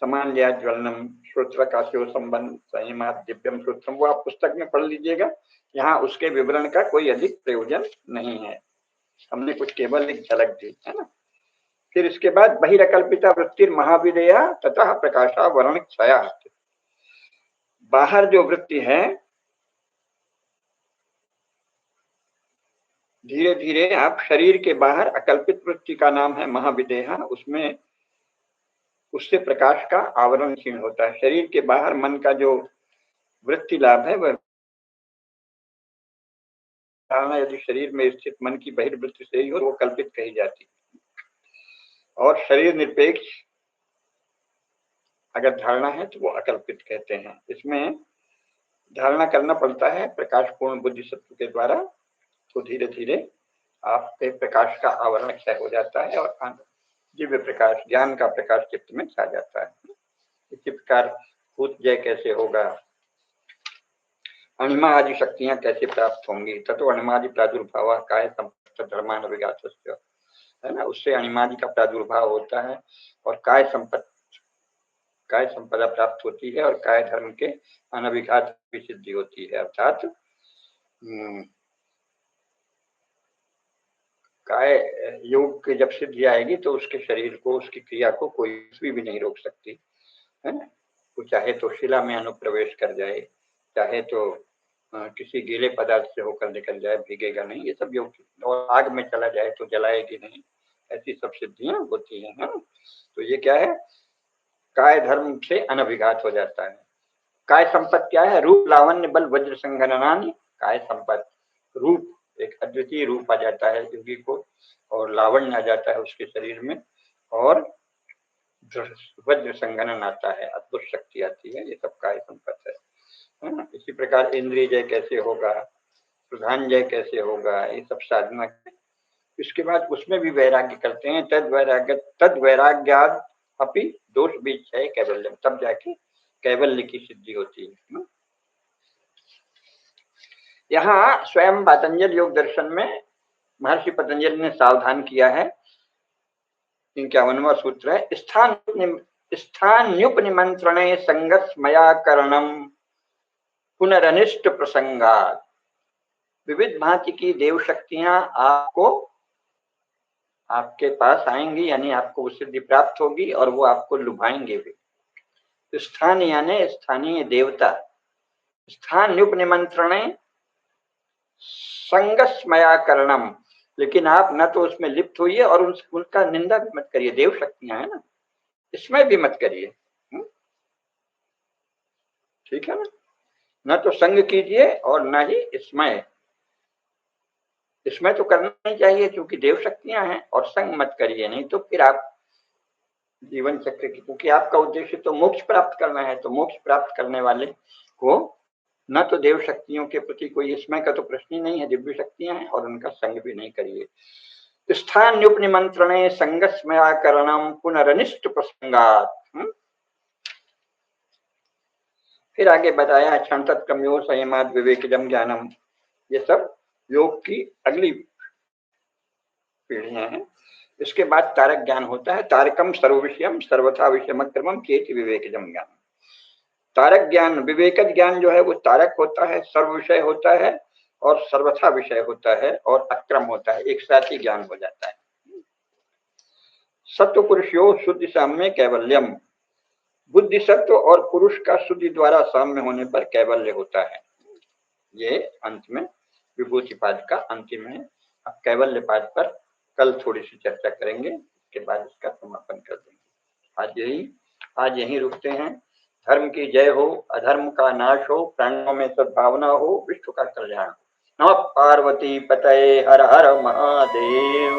समान या ज्वलनम श्रोत्रकाशो संबंध संयमात दिव्यम श्रोत्रम, वो आप पुस्तक में पढ़ लीजिएगा। यहाँ उसके विवरण का कोई अधिक प्रयोजन नहीं है, हमने कुछ केवल एक झलक दी है ना। फिर इसके बाद बहिरकल्पिता वृत्ति महाविदेया तथा प्रकाशा वर्ण छाया। बाहर जो वृत्ति है धीरे धीरे आप शरीर के बाहर अकल्पित वृत्ति का नाम है महाविदेहा, उसमें उससे प्रकाश का आवरण क्षीण होता है। शरीर के बाहर मन का जो वृत्ति लाभ है वह धारणा यदि शरीर में स्थित मन की बहिर्वृत्ति से ही हो वो कल्पित कही जाती है। और शरीर निरपेक्ष अगर धारणा है तो वो अकल्पित कहते हैं। इसमें धारणा करना पड़ता है प्रकाश पूर्ण बुद्धि सत्व के द्वारा, तो धीरे धीरे आपके प्रकाश का आवरण क्षय हो जाता है और दिव्य प्रकाश ज्ञान का प्रकाश चित्त में छा जाता है। इसी प्रकार भूत जय कैसे होगा, अणिमा आदि शक्तियां कैसे प्राप्त होंगी, ततो अणिमादि प्रादुर्भाव काय संपत्त धर्मान विघात है ना, उससे अणिमादि का प्रादुर्भाव होता है और काय संपदा प्राप्त होती है और काय धर्म के अनभिघात की सिद्धि होती है। अर्थात काय योग की जब सिद्धि आएगी तो उसके शरीर को, उसकी क्रिया को कोई भी नहीं रोक सकती है। वो चाहे तो शिला में अनुप्रवेश कर जाए, चाहे तो किसी गीले पदार्थ से होकर निकल जाए, भीगेगा नहीं, ये सब योग। और आग में चला जाए तो जलाएगी नहीं, ऐसी सब सिद्धियां होती हैं। तो ये क्या है, काय धर्म से अनभिघात हो जाता है। काय संपत्ति क्या है, रूप लावण्य बल वज्र संगणनानि काय संपत्ति, रूप एक अद्वितीय रूप आ जाता है योगी को, और लावण्य आ जाता है उसके शरीर में, और वज्र संगणन आता है, अद्भुत शक्ति आती है। ये सब काय संपत्ति है। इसी प्रकार इंद्रिय जय कैसे होगा, प्रधान जय कैसे होगा, ये सब साधना। इसके बाद उसमें भी वैराग्य करते हैं, तद वैराग्याद अपि दोष बीज है कैवल्यम, तब जाके कैवल्य की सिद्धि होती है। यहाँ स्वयं पतंजल योग दर्शन में महर्षि पतंजलि ने सावधान किया है। 51वां सूत्र है, स्थान्युपनिमंत्रणे संगस्मया करणम पुनरनिष्ट प्रसंगात। विविध भांति की देव शक्तियां आपके पास आएंगी, यानी आपको वो सिद्धि प्राप्त होगी और वो आपको लुभाएंगे भी। स्थान यानी स्थानीय देवता, स्थान उपनिमंत्रणे संगस्मया करणम, लेकिन आप न तो उसमें लिप्त होइए और उनका निंदा भी मत करिए। देव शक्तियां है ना, इसमें भी मत करिए, ठीक है ना। न तो संग कीजिए और न ही इसमें तो करना ही चाहिए क्योंकि देव शक्तियां हैं, और संग मत करिए, नहीं तो फिर आप जीवन चक्र की, क्योंकि आपका उद्देश्य तो मोक्ष प्राप्त करना है, तो मोक्ष प्राप्त करने वाले को न तो देव शक्तियों के प्रति कोई इसमें का तो प्रश्न ही नहीं है, दिव्य शक्तियां हैं, और उनका संग भी नहीं करिए। स्थान निमंत्रणे संगस्मया करणम पुनरनिष्ट प्रसंगात। फिर आगे बताया क्षण तत्कम्यो संयमाद विवेकजम ज्ञानम। ये सब योग की अगली पीढ़ियां हैं। इसके बाद तारक ज्ञान होता है, तारकम सर्वविषयम सर्वथा विषयम क्रमम चेत विवेकजम ज्ञान। तारक ज्ञान, विवेक ज्ञान जो है वो तारक होता है, सर्व विषय होता है और सर्वथा विषय होता है और अक्रम होता है, एक साथ ही ज्ञान हो जाता है। सत्व पुरुषो शुद्धि साम्य कैवल्यम, बुद्धि सत्व और पुरुष का शुद्धि द्वारा साम्य होने पर कैवल्य होता है। ये अंत में विभूति पाद का अंतिम है। अब कैवल्य पाद पर कल थोड़ी सी चर्चा करेंगे, उसके बाद इसका समापन कर देंगे। आज यहीं रुकते हैं। धर्म की जय हो, अधर्म का नाश हो, प्राणों में सद्भावना हो, विश्व का कल्याण हो। नमः पार्वती पतये, हर हर महादेव।